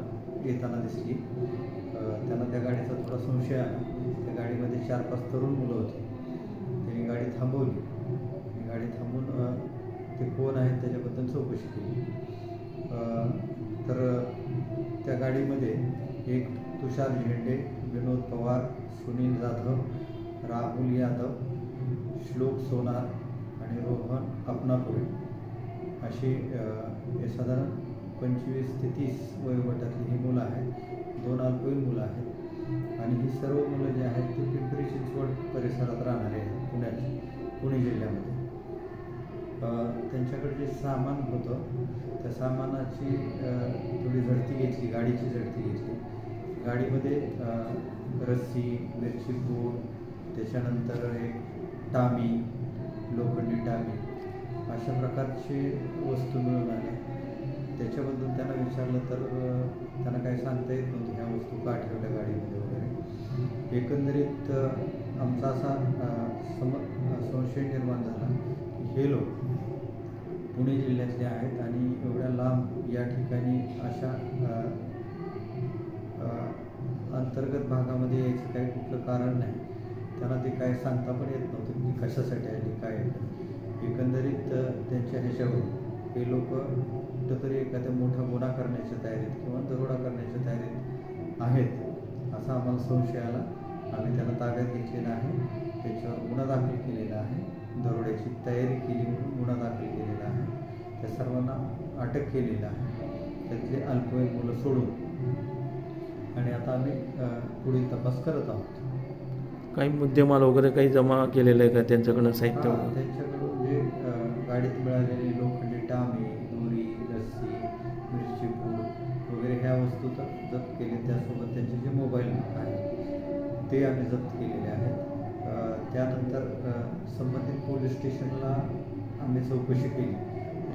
येताना दिसली. त्यांना त्या गाडीचा थोडा संशय आला. त्या गाडीमध्ये 4-5 तरुण मुलं होती. त्यांनी गाडी थांबवली. गाडी थांबून ते कोण आहेत त्याच्याबद्दल चौकशी केली. तर त्या गाडीमध्ये एक तुषार झेंडे, विनोद पवार, सुनील जाधव, राहुल यादव, श्लोक सोनार आणि रोहन अपनापुरे अशी साधारण 25 ते 30 वयोगटातली ही मुलं आहेत. 2 अल्पवयीन मुलं आहेत आणि ही सर्व मुलं जी आहेत ती पिंपरी चिंचवड परिसरात राहणारे आहेत, पुणे जिल्ह्यामध्ये. त्यांच्याकडे जे सामान होतं त्या सामानाची थोडी झडती घेतली, गाडीची झडती घेतली. गाडीमध्ये रस्सी, मिरची पूड, त्याच्यानंतर एक टामी, लोखंडी टामी अशा प्रकारचे वस्तू मिळून आल्या. त्याच्याबद्दल त्यांना विचारलं तर त्यांना काही सांगता येत नव्हतं ह्या वस्तू का ठेवल्या गाडीमध्ये वगैरे. एकंदरीत आमचा असा संशय निर्माण झाला की हे लोक पुणे जिल्ह्यातले आहेत आणि एवढ्या लांब या ठिकाणी अशा अंतर्गत भागामध्ये यायचं काही कुठलं कारण नाही. त्यांना ते काय सांगता पण येत नव्हतं की कशासाठी आले काय आहे. एकंदरीत त्यांच्या ह्याच्यावर हे लोक कुठंतरी एखाद्या मोठा गुन्हा करण्याच्या तयारीत किंवा दरोडा करण्याच्या तयारीत आहेत असा आम्हाला संशय आला. आम्ही त्यांना ताब्यात घेतलेला आहे. त्याच्यावर गुन्हा दाखल केलेला आहे. दरोड्याची तयारी केली म्हणून गुन्हा दाखल केलेला आहे. त्या सर्वांना अटक केलेलं आहे, त्यातले अल्पवयीन मुलं सोडून. आणि आता आम्ही पुढील तपास करत आहोत. काही मुद्देमाल वगैरे काही जमा केलेलं आहे का त्यांच्याकडनं साहित्य? त्यांच्याकडून जे गाडीत मिळालेले लोखंडी टामे, दोरी, रस्सी, मिरची पूड वगैरे ह्या वस्तू तर जप्त केले. त्यासोबत त्यांचे जे मोबाईल आहेत ते आम्ही जप्त केलेले आहेत. त्यानंतर संबंधित पोलीस स्टेशनला आम्ही चौकशी केली.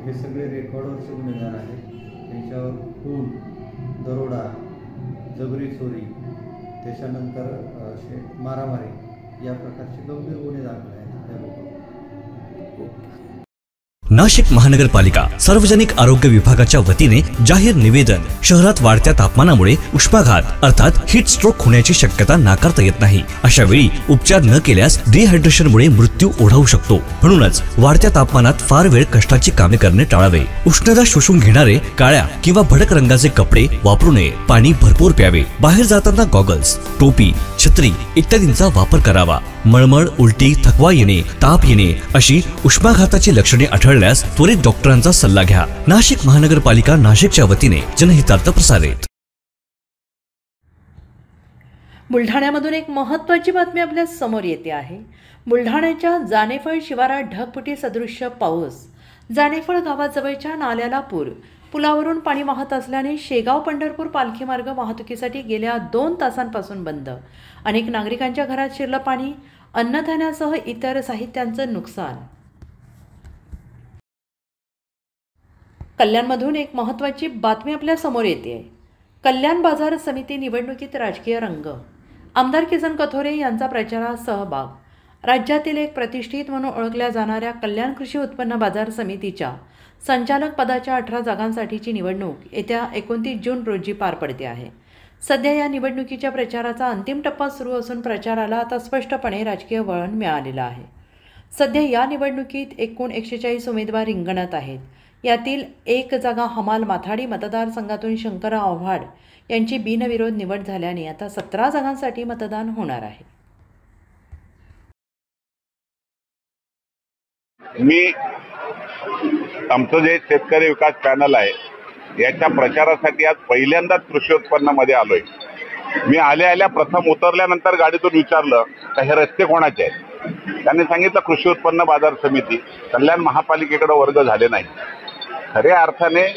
हे सगळे रेकॉर्डवरचे गुन्हेगार आहेत. त्यांच्यावर खून, दरोडा, जबरी चोरी, त्याच्यानंतर असे मारामारी या प्रकारचे गंभीर गुन्हे दाखल आहेत त्या लोकांवर. नाशिक महानगरपालिका सार्वजनिक आरोग्य विभागाच्या वतीने जाहीर निवेदन. शहरात वाढत्या तापमानामुळे उष्माघात अर्थात हीट स्ट्रोक होण्याची शक्यता नाकारता येत नाही. अशा वेळी उपचार न केल्यास डिहायड्रेशनमुळे मृत्यू ओढावू शकतो. म्हणूनच वाढत्या तापमानात फार वेळ कष्टाची कामे करणे टाळावे. उष्णता शोषून घेणारे काळ्या किंवा भडक रंगाचे कपडे वापरू नये. पाणी भरपूर प्यावे. बाहेर जाताना गॉगल्स, टोपी, छत्री इत्यादींचा वापर करावा. मळमळ, उलटी, थकवा येणे, ताप येणे अशी उष्माघाताची लक्षणे आढळल्यास त्वरित डॉक्टरांचा सल्ला घ्या. नाशिक महानगरपालिका नाशिकच्या वतीने जनहितार्थ प्रसारित. बुलढाण्यामधून एक महत्त्वाची बातमी आपल्या समोर येते आहे. बुलढाण्याच्या जानेफळ शिवारात ढगफुटी सदृश्य पाऊस. जानेफळ गावाजवळच्या नाल्याला पूर. पुलावरून पाणी वाहत असल्याने शेगाव पंढरपूर पालखी मार्ग वाहतुकीसाठी गेल्या 2 तासांपासून बंद. अनेक नागरिकांच्या घरात शिरलं पाणी. अन्नधान्यासह इतर साहित्यांचं नुकसान. कल्याणमधून एक महत्त्वाची बातमी आपल्या समोर येते. कल्याण बाजार समिती निवडणुकीत राजकीय रंग. आमदार किसन कथोरे यांचा प्रचारात सहभाग. राज्यातील एक प्रतिष्ठित म्हणून ओळखल्या जाणाऱ्या कल्याण कृषी उत्पन्न बाजार समितीच्या संचालक पदाच्या 18 जागांसाठीची निवडणूक येत्या 29 जून रोजी पार पडते आहे. सध्या या निवडणुकीच्या प्रचाराचा अंतिम टप्पा सुरू असून प्रचाराला आता स्पष्टपणे राजकीय वळण मिळालेलं आहे. सध्या या निवडणुकीत एकूण 140 उमेदवार रिंगणात आहेत. यातील एक जागा हमाल माथाडी मतदारसंघातून शंकरराव आव्हाड यांची बिनविरोध निवड झाल्याने आता 17 जागांसाठी मतदान होणार आहे. मी आमचं जे शेतकरी विकास पॅनल आहे याच्या प्रचारासाठी आज पहिल्यांदाच कृषी उत्पन्नामध्ये आलोय. मी आल्या प्रथम उतरल्यानंतर गाडीतून विचारलं का हे रस्ते कोणाचे आहेत. त्यांनी सांगितलं कृषी उत्पन्न बाजार समिती, कल्याण महापालिकेकडे वर्ग झाले नाही. खऱ्या अर्थाने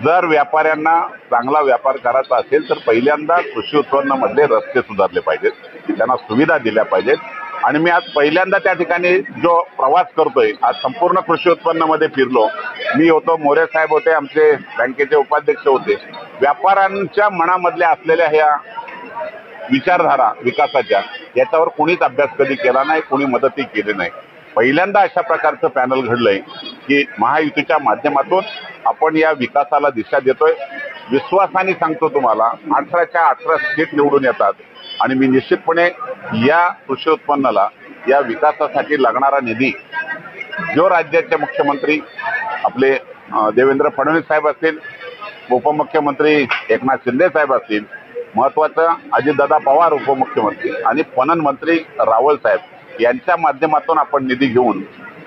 जर व्यापाऱ्यांना चांगला व्यापार करायचा असेल तर पहिल्यांदा कृषी उत्पन्नामध्ये रस्ते सुधारले पाहिजेत, त्यांना सुविधा दिल्या पाहिजेत. आणि मी आज पहिल्यांदा त्या ठिकाणी जो प्रवास करतोय, आज संपूर्ण कृषी उत्पन्नामध्ये फिरलो. मी होतो, मोरे साहेब होते, आमचे बँकेचे उपाध्यक्ष होते. व्यापाऱ्यांच्या मनामधल्या असलेल्या ह्या विचारधारा विकासाच्या याच्यावर कोणीच अभ्यास कधी केला नाही, कोणी मदतही केली नाही. पहिल्यांदा अशा प्रकारचं पॅनल घडलंय की महायुतीच्या माध्यमातून आपण या विकासाला दिशा देतोय. विश्वासाने सांगतो तुम्हाला 18च्या 18 सीट निवडून येतात आणि मी निश्चितपणे या कृषी उत्पन्नाला, या विकासासाठी लागणारा निधी जो राज्याचे मुख्यमंत्री आपले देवेंद्र फडणवीस साहेब असतील, उपमुख्यमंत्री एकनाथ शिंदे साहेब असतील, महत्वाचं अजितदादा पवार उपमुख्यमंत्री आणि पणन मंत्री रावल साहेब यांच्या माध्यमातून आपण निधी घेऊन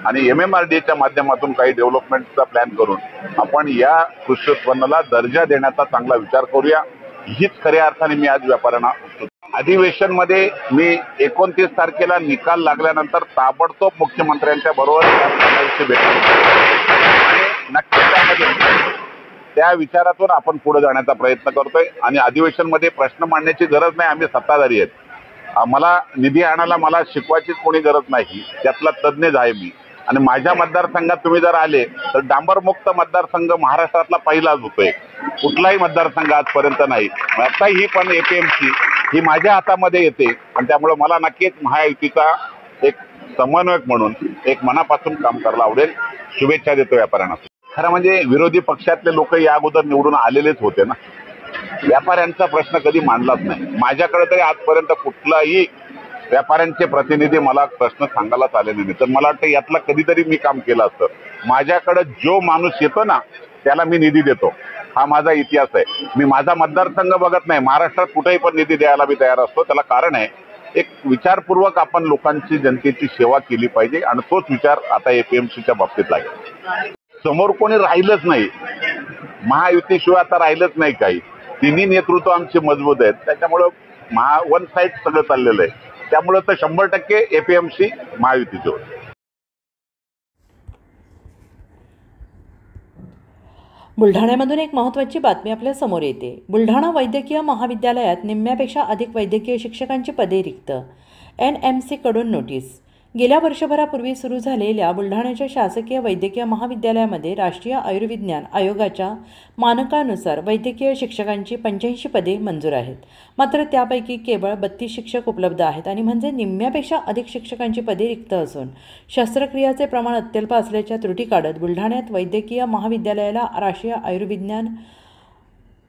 आणि MMRDAच्या माध्यमातून काही डेव्हलपमेंटचा प्लॅन करून आपण या कृषी उत्पन्नाला दर्जा देण्याचा चांगला विचार करूया. हीच खऱ्या अर्थाने मी आज व्यापाऱ्यांना अधिवेशन मध्ये मी 29 तारखेला निकाल लागल्यानंतर ताबडतोब मुख्यमंत्र्यांच्या बरोबर भेट आणि नक्की त्यामध्ये त्या विचारातून आपण पुढे जाण्याचा प्रयत्न करतोय. आणि अधिवेशन मध्ये प्रश्न मांडण्याची गरज नाही, आम्ही सत्ताधारी आहेत. मला निधी आणायला मला शिकवायचीच कोणी गरज नाही, त्यातला तज्ञ आहे मी. आणि माझ्या मतदारसंघात तुम्ही जर आले तर डांबरमुक्त मतदारसंघ महाराष्ट्रातला पहिलाच होतोय. कुठलाही मतदारसंघ आजपर्यंत नाही. आता ही पण APMC ही माझ्या हातामध्ये येते आणि त्यामुळे मला नक्कीच महायुतीचा एक समन्वयक म्हणून एक मनापासून काम करायला आवडेल. शुभेच्छा देतो व्यापाऱ्यांना. खरं म्हणजे विरोधी पक्षातले लोक या अगोदर निवडून आलेलेच होते ना, व्यापाऱ्यांचा प्रश्न कधी मांडलाच नाही. माझ्याकडे तरी आजपर्यंत कुठलाही व्यापाऱ्यांचे प्रतिनिधी मला प्रश्न सांगायलाच आले नाही. तर मला वाटतं यातला कधीतरी मी काम केलं असतं. माझ्याकडे जो माणूस येतो ना त्याला मी निधी देतो, हा माझा इतिहास आहे. मी माझा मतदारसंघ बघत नाही, महाराष्ट्रात कुठेही पण निधी द्यायला मी तयार असतो. त्याला कारण आहे, एक विचारपूर्वक आपण लोकांची, जनतेची सेवा केली पाहिजे आणि तोच विचार आता APMCच्या बाबतीत लागेल. समोर कोणी राहिलंच नाही, महायुतीशिवाय आता राहिलंच नाही काही. तिन्ही नेतृत्व आमचे मजबूत आहेत, त्याच्यामुळं वन साईड सगळं चाललेलं आहे. त्यामुळं तर 100% APMC महायुतीचे होते. बुलढाण्यामधून एक महत्त्वाची बातमी आपल्या समोर येते. बुलढाणा वैद्यकीय महाविद्यालयात निम्म्यापेक्षा अधिक वैद्यकीय शिक्षकांची पदे रिक्त. NMC कडून नोटीस. गेल्या वर्षभरापूर्वी सुरू झालेल्या बुलढाण्याच्या शासकीय वैद्यकीय महाविद्यालयामध्ये राष्ट्रीय आयुर्विज्ञान आयोगाच्या मानकानुसार वैद्यकीय शिक्षकांची 85 पदे मंजूर आहेत. मात्र त्यापैकी केवळ 32 शिक्षक उपलब्ध आहेत आणि म्हणजे निम्म्यापेक्षा अधिक शिक्षकांची पदे रिक्त असून शस्त्रक्रियाचे प्रमाण अत्यल्प असल्याच्या त्रुटी काढत बुलढाण्यात वैद्यकीय महाविद्यालयाला राष्ट्रीय आयुर्विज्ञान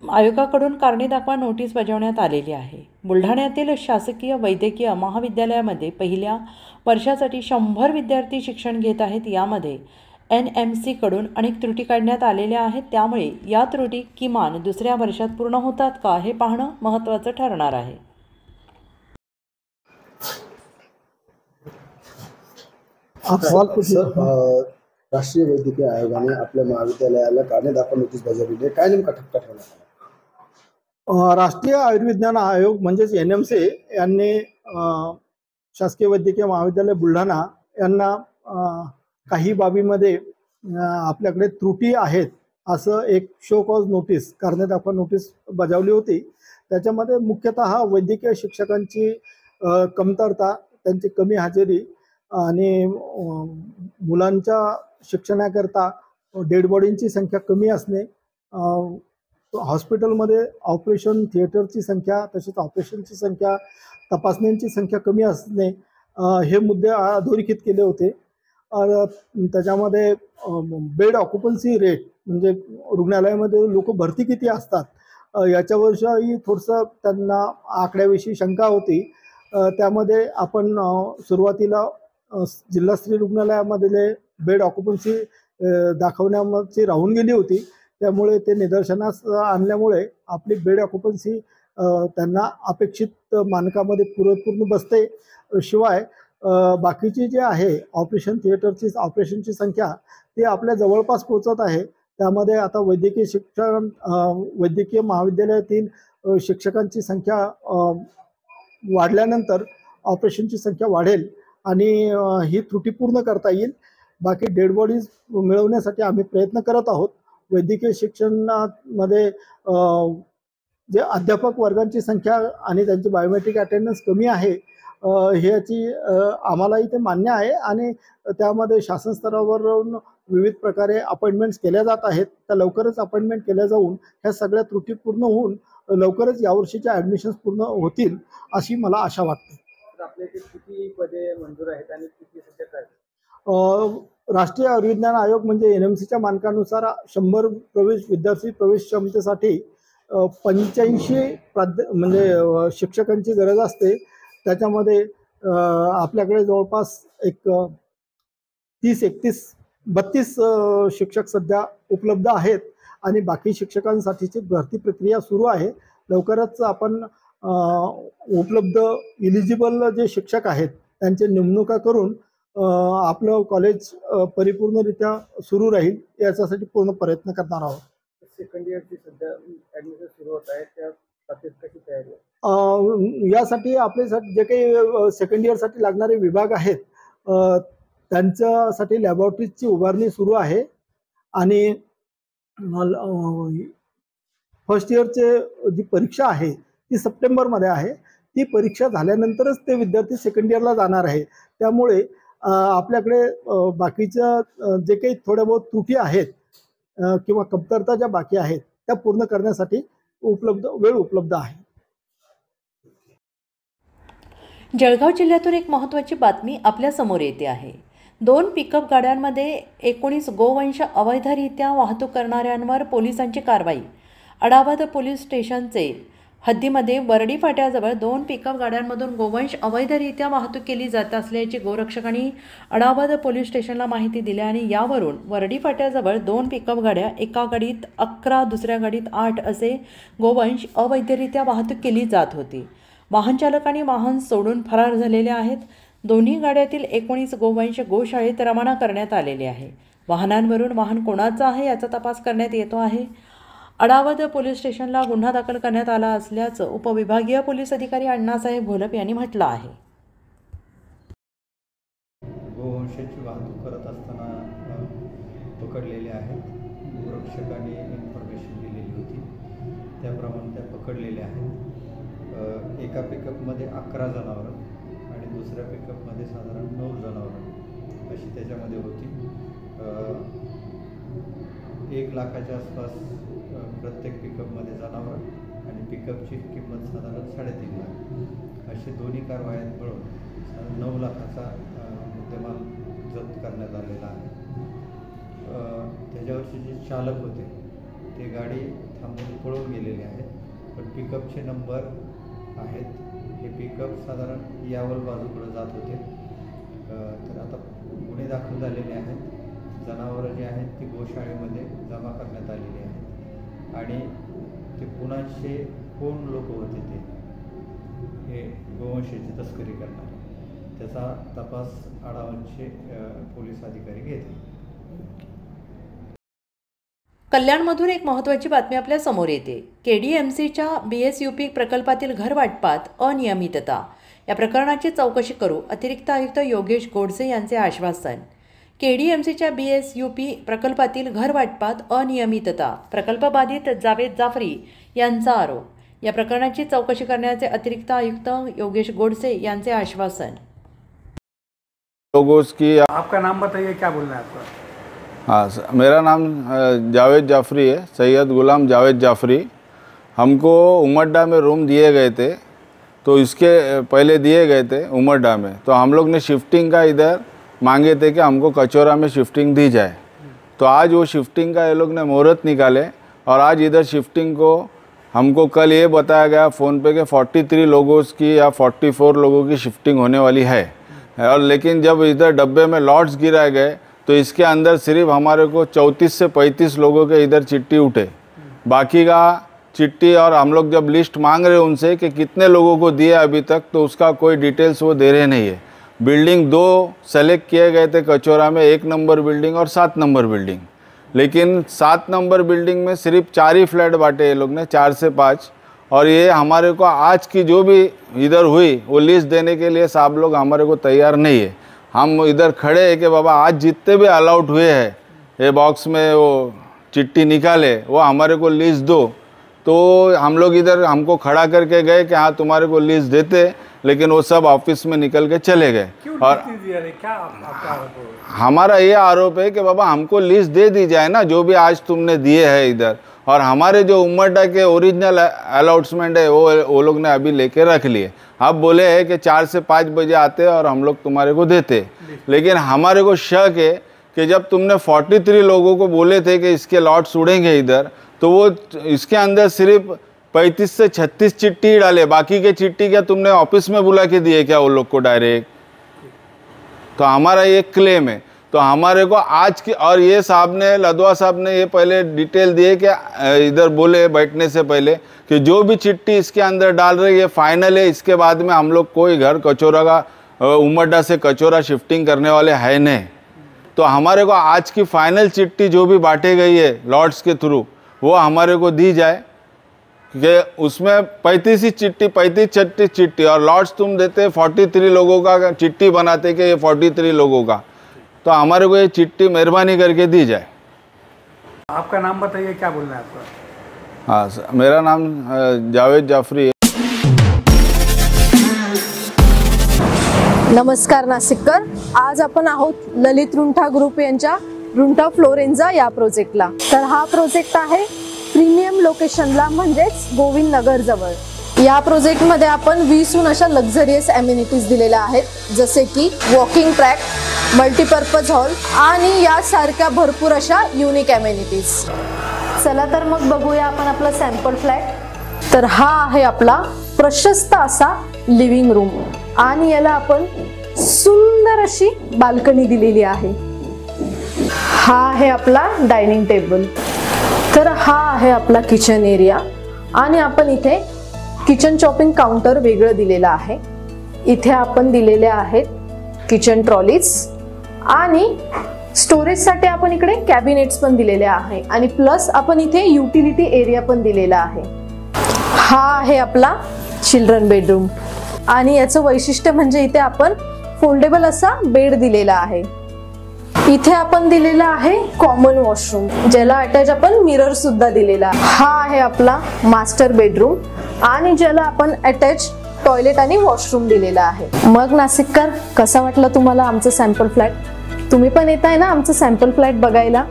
आयोगाकडून कारणे दाखवा नोटीस बजावण्यात आलेली आहे. बुलढाण्यातील शासकीय वैद्यकीय महाविद्यालयामध्ये पहिल्या वर्षासाठी 100 विद्यार्थी शिक्षण घेत आहेत. यामध्ये NMC कडून अनेक त्रुटी काढण्यात आलेल्या आहेत. त्यामुळे या त्रुटी किमान दुसऱ्या वर्षात पूर्ण होतात का हे पाहणं महत्त्वाचं ठरणार आहे. राष्ट्रीय वैद्यकीय आयोगाने आपल्या महाविद्यालयाला कारणे दाखवा नोटीस बजावली, काय नेमका ठपका ठरवण्यात आला? राष्ट्रीय आयुर्विज्ञान आयोग म्हणजेच NMC यांनी शासकीय वैद्यकीय महाविद्यालय बुलढाणा यांना काही बाबीमध्ये आपल्याकडे त्रुटी आहेत असं एक शो कॉज नोटीस, कारणे दाखवा नोटीस बजावली होती. त्याच्यामध्ये मुख्यतः वैद्यकीय शिक्षकांची कमतरता, त्यांची कमी हजेरी आणि मुलांच्या शिक्षणाकरता डेड बॉडींची संख्या कमी असणे, हॉस्पिटलमध्ये ऑपरेशन थिएटरची संख्या, तसेच ऑपरेशनची संख्या, तपासण्यांची संख्या कमी असणे हे मुद्दे अधोरेखित केले होते. त्याच्यामध्ये बेड ऑक्युपन्सी रेट म्हणजे रुग्णालयामध्ये लोक भरती किती असतात याच्यावरही थोडंसं त्यांना आकड्याविषयी शंका होती. त्यामध्ये आपण सुरुवातीला जिल्हास्तरीय रुग्णालयामधले बेड ऑक्युपन्सी दाखवण्याची राहून गेली होती. त्यामुळे ते निदर्शनास आणल्यामुळे आपली बेड ऑक्युपन्सी त्यांना अपेक्षित मानकामध्ये पूर्ण बसते. शिवाय बाकीची जे आहे ऑपरेशनची संख्या ती आपल्या जवळपास पोहोचत आहे. त्यामध्ये आता वैद्यकीय महाविद्यालयातील शिक्षकांची संख्या वाढल्यानंतर ऑपरेशनची संख्या वाढेल आणि ही त्रुटी पूर्ण करता येईल. बाकी डेड बॉडीज मिळवण्यासाठी आम्ही प्रयत्न करत आहोत. वैद्यकीय शिक्षणामध्ये जे अध्यापक वर्गांची संख्या आणि त्यांची बायोमेट्रिक अटेंडन्स कमी आहे ह्याची आम्हालाही ते मान्य आहे आणि त्यामध्ये शासन स्तरावरून विविध प्रकारे अपॉइंटमेंट्स केल्या जात आहेत. त्या लवकरच अपॉइंटमेंट केल्या जाऊन ह्या सगळ्या त्रुटी पूर्ण होऊन लवकरच यावर्षीच्या ॲडमिशन्स पूर्ण होतील अशी मला आशा वाटते. आपल्या इथे किती पदे मंजूर आहेत आणि किती सध्या काय? राष्ट्रीय आयुर्विज्ञान आयोग म्हणजे NMCच्या मानकानुसार 100 विद्यार्थी प्रवेश क्षमतेसाठी 85 म्हणजे शिक्षकांची गरज असते. त्याच्यामध्ये आपल्याकडे जवळपास एक 32 शिक्षक सध्या उपलब्ध आहेत आणि बाकी शिक्षकांसाठीची भरती प्रक्रिया सुरू आहे. लवकरच आपण उपलब्ध इलिजिबल जे शिक्षक आहेत त्यांची नेमणुका करून आपलं कॉलेज परिपूर्णरित्या सुरू राहील याच्यासाठी पूर्ण प्रयत्न करणार आहोत. सेकंड इयरची सध्या ॲडमिशन सुरू होत आहे, त्या बाबतीत कशी तयारी आहे? यासाठी आपले जे काही सेकंड इयरसाठी लागणारे विभाग आहेत त्यांच्यासाठी लॅबॉरेटरीजची उभारणी सुरू आहे आणि फर्स्ट इयरचे जी परीक्षा आहे ती सप्टेंबरमध्ये आहे. ती परीक्षा झाल्यानंतरच ते विद्यार्थी सेकंड इयरला जाणार आहे. त्यामुळे आपल्याकडे बाकीच्या जे काही थोड्या बहुत त्रुटी आहेत किंवा कमतरता ज्या बाकी आहेत त्या पूर्ण करण्यासाठी वेळ उपलब्ध आहे. जळगाव जिल्ह्यातून एक महत्त्वाची बातमी आपल्या समोर येते आहे. 2 पिकअप गाड्यांमध्ये 19 गोवंश अवैधरित्या वाहतूक करणाऱ्यांवर पोलिसांची कारवाई. अडावद पोलीस स्टेशनचे हद्दीमध्ये वरडी फाट्याजवळ 2 पिकअप गाड्यांमधून गोवंश अवैधरित्या वाहतूक केली जात असल्याची गोरक्षकांनी अडावद पोलीस स्टेशनला माहिती दिली आणि यावरून वरडी फाट्याजवळ 2 पिकअप गाड्या, एका गाडीत 11, दुसऱ्या गाडीत 8 असे गोवंश अवैधरित्या वाहतूक केली जात होती. वाहन चालकांनी वाहन सोडून फरार झालेले आहेत. दोन्ही गाड्यातील 19 गोवंश गोशाळेत रवाना करण्यात आलेले आहे. वाहनांवरून वाहन कोणाचं आहे याचा तपास करण्यात येतो आहे. अडावद पोलीस स्टेशनला गुन्हा दाखल करण्यात आला असल्याचं उपविभागीय पोलीस अधिकारी अण्णासाहेब घोलप यांनी म्हटलं आहे. गोवंशाची वाहतूक करत असताना पकडलेले आहेत. गोरक्षकांनी इन्फॉर्मेशन दिलेली होती त्याप्रमाणे त्या पकडलेल्या आहेत. एका पिकअपमध्ये 11 जनावरं आणि दुसऱ्या पिकअपमध्ये साधारण 9 जनावरं अशी त्याच्यामध्ये होती. 1 लाखाच्या आसपास प्रत्येक पिकअपमध्ये जनावर आणि पिकअपची किंमत साधारण 3.5 लाख असे दोन्ही कारवायात मिळून 9 लाखाचा मुद्देमाल जप्त करण्यात आलेला आहे. त्याच्यावरचे जे चालक होते ते गाडी थांबवून पळून गेलेले आहेत. पण पिकअपचे नंबर आहेत. हे पिकअप साधारण यावल बाजूकडे जात होते. तर आता गुन्हे दाखल झालेले आहेत. जनावरं जी आहेत ती गोशाळेमध्ये जमा करण्यात आलेली आहेत आणि ते पुण्याचे कोण लोक होते ते हे गोवंशाची तस्करी करणारे त्याचा तपास अडावदचे पोलीस अधिकारी घेतील. कल्याणमधून एक महत्त्वाची बातमी आपल्या समोर येते. KDMCच्या BSUP प्रकल्पातील घर वाटपात अनियमितता या प्रकरणाची चौकशी करू अतिरिक्त आयुक्त योगेश गोडसे यांचे आश्वासन. KDMCच्या BSUP प्रकल्पातील घर वाटपात अनियमितता, प्रकल्पबाधित जावेद जाफरी यांचा आरोप. या प्रकरणाची चौकशी करण्याचे अतिरिक्त आयुक्त योगेश गोडसे यांचे आश्वासन. लोगों की आपका नाम बताइए, क्या बोलना है आपका? हाँ मेरा नाम जावेद जाफरी है, सैयद गुलाम जावेद जाफरी। हमको उमरडा में रूम दिए गए थे, तो इसके पहले दिए गए थे उमरडा में, तो हम लोग ने शिफ्टिंग का इधर मांगे थे कि हमको कचौरा में शिफ्टिंग दी जाए। तो आज वो शिफ्टिंग का ये लोग ने मुहूर्त निकाले और आज इधर शिफ्टिंग को हमको कल ये बताया गया फ़ोन पे कि 43 लोगों की या 44 लोगों की शिफ्टिंग होने वाली है। और लेकिन जब इधर डब्बे में लॉट्स गिराए गए तो इसके अंदर सिर्फ हमारे को 34 से 35 लोगों के इधर चिट्ठी उठे, बाकी का चिट्ठी। और हम लोग जब लिस्ट मांग रहे उनसे कि कितने लोगों को दिए अभी तक, तो उसका कोई डिटेल्स वो दे रहे नहीं है। बिल्डिंग 2 सेलेक्ट किए गए थे कचौरा में, 1 नंबर बिल्डिंग और 7 नंबर बिल्डिंग, लेकिन 7 नंबर बिल्डिंग में सिर्फ 4 ही फ्लैट बांटे ये लोग ने, 4 से 5। और ये हमारे को आज की जो भी इधर हुई वो लिस्ट देने के लिए साहब लोग हमारे को तैयार नहीं है। हम इधर खड़े हैं कि बाबा आज जितने भी अलाउट हुए हैं ये बॉक्स में वो चिट्ठी निकाले, वो हमारे को लिस्ट दो। तो हम लोग इधर हमको खड़ा करके गए कि हाँ तुम्हारे को लिस्ट देते, लेकिन वो सब ऑफिस में निकल के चले गए। और हमारा ये आरोप है कि बाबा हमको लिस्ट दे दी जाए ना, जो भी आज तुमने दिए हैं इधर। और हमारे जो उमरडा के ओरिजिनल अलॉटमेंट है वो लोग ने अभी लेके रख लिए। अब बोले हैं कि 4 से 5 बजे आते और हम लोग तुम्हारे को देते, लेकिन हमारे को शक है कि जब तुमने 43 लोगों को बोले थे कि इसके लॉट्स उड़ेंगे इधर, तो वो इसके अंदर सिर्फ 35 से 36 चिट्ठी डाले, बाकी के चिट्ठी क्या तुमने ऑफिस में बुला के दिए क्या वो लोग को डायरेक्ट? तो हमारा ये क्लेम है। तो हमारे को आज की, और ये साहब ने, लदवा साहब ने ये पहले डिटेल दिए कि इधर बोले बैठने से पहले कि जो भी चिट्ठी इसके अंदर डाल रहे ये फाइनल है, इसके बाद में हम लोग कोई घर कचौरा का उमरडा से कचौरा शिफ्टिंग करने वाले हैं नहीं। तो हमारे को आज की फाइनल चिट्ठी जो भी बांटे गई है लॉट्स के थ्रू वो हमारे को दी जाए कि उसमें 35 चिट्ठी और लॉट्स तुम देते 43 लोगों का चिट्ठी बनाते कि ये 43 लोगों का, तो हमारे को ये चिट्ठी मेहरबानी करके दी जाए। आपका नाम बताइए, क्या बोलना है आपका? हाँ सर, मेरा नाम जावेद जाफरी है। नमस्कार नाशिककर, आज आपण आहोत ललित रुंठा ग्रुप यांच्या रुंठा फ्लोरेन्झा या प्रोजेक्टला। तर हा प्रोजेक्ट आहे प्रीमियम लोकेशनला, म्हणजेच गोविंद नगर जवळ। या प्रोजेक्ट मध्ये आपण 20हून अशा लक्झरियस अम्युनिटीज दिलेल्या आहेत, जसे की वॉकिंग ट्रॅक, मल्टीपर्पज हॉल आणि यासारख्या भरपूर अशा युनिक अम्युनिटीज। चला तर मग बघूया आपण आपला सॅम्पल फ्लॅट। तर हा आहे आपला प्रशस्त असा लिव्हिंग रूम आणि याला आपण सुंदर अशी बाल्कनी दिलेली आहे। हा आहे आपला डायनिंग टेबल। तर हा आहे आपला किचन एरिया आणि आपण इथे किचन चॉपिंग काउंटर वेगळं दिलेलं आहे। इथे आपण दिलेले आहेत किचन ट्रॉलीज आणि स्टोरेजसाठी आपण इकडे कॅबिनेट्स पण दिलेले आहे आणि प्लस आपण इथे युटिलिटी एरिया पण दिलेला आहे। हा आहे आपला चिल्ड्रन बेडरूम आणि याचं वैशिष्ट्य म्हणजे इथे आपण फोल्डेबल असा बेड दिलेला आहे। इथे आपण दिलेला आहे कॉमन वॉशरूम, ज्याला अटॅच आपण मिरर सुद्धा दिलेला आहे। हा आहे आपला मास्टर बेडरूम आणि ज्याला आपण अटॅच टॉयलेट आणि वॉशरूम दिलेला आहे। मग नाशिककर, कसा वाटला तुम्हाला आमचं सॅम्पल फ्लॅट? तुम्ही पण येताय ना आमचं सॅम्पल फ्लॅट बघायला?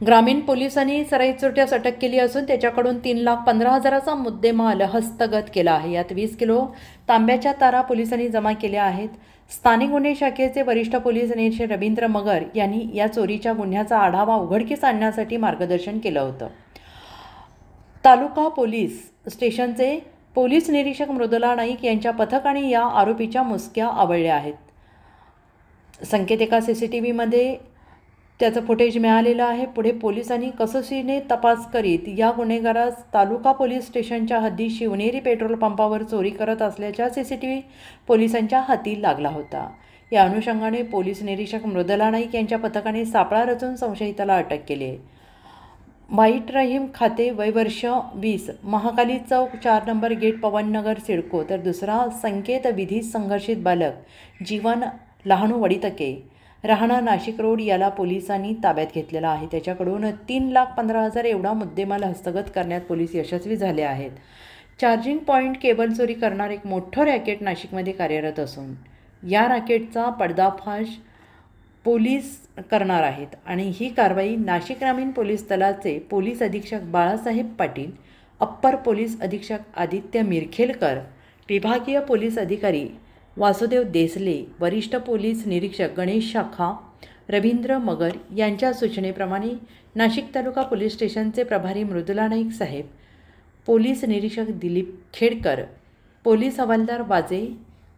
ग्रामीण पोलिसांनी सराईत चोरट्यास अटक केली असून त्याच्याकडून 3,15,000चा मुद्देमाल हस्तगत केला आहे। यात 20 किलो तांब्याच्या तारा पोलिसांनी जमा केल्या आहेत। स्थानिक गुन्हे शाखेचे वरिष्ठ पोलीस निरीक्षक रवींद्र मगर यांनी या चोरीच्या गुन्ह्याचा आढावा उघडकीस आणण्यासाठी मार्गदर्शन केलं होतं। तालुका पोलीस स्टेशनचे पोलीस निरीक्षक मृदुला नाईक यांच्या पथकाने या आरोपीच्या मुसक्या आवळल्या आहेत। संकेत एका CCTVमध्ये त्याचं फुटेज मिळालेलं आहे। पुढे पोलिसांनी कसोशीने तपास करीत या गुन्हेगारास तालुका पोलीस स्टेशनच्या हद्दीत शिवनेरी पेट्रोल पंपावर चोरी करत असल्याच्या CCTV पोलिसांच्या हाती लागला होता। या अनुषंगाने पोलीस निरीक्षक मृदुला नाईक यांच्या पथकाने सापळा रचून संशयिताला अटक केली आहे। वाईट रहीम खाते, वय वर्ष 20, महाकाली चौक 4 नंबर गेट, पवननगर, सिडको। तर दुसरा संकेत विधी संघर्षित बालक जीवन लहानू वडितके, राहणार नाशिक रोड, याला पोलिसांनी ताब्यात घेतलेला आहे। त्याच्याकडून 3,15,000 एवढा मुद्देमाल हस्तगत करण्यात पोलीस यशस्वी झाले आहेत। चार्जिंग पॉईंट केबल चोरी करणार एक मोठं रॅकेट नाशिकमध्ये कार्यरत असून या रॅकेटचा पर्दाफाश पोलीस करणार आहेत आणि ही कारवाई नाशिक ग्रामीण पोलीस दलाचे पोलीस अधीक्षक बाळासाहेब पाटील, अप्पर पोलीस अधीक्षक आदित्य मिरखेलकर, विभागीय पोलीस अधिकारी वासुदेव देसले, वरिष्ठ पोलीस निरीक्षक गणेश शाखा, रवींद्र मगर यांच्या सूचनेप्रमाणे नाशिक तालुका पोलीस स्टेशनचे प्रभारी मृदुला नाईक साहेब, पोलीस निरीक्षक दिलीप खेडकर, पोलीस हवालदार वाजे,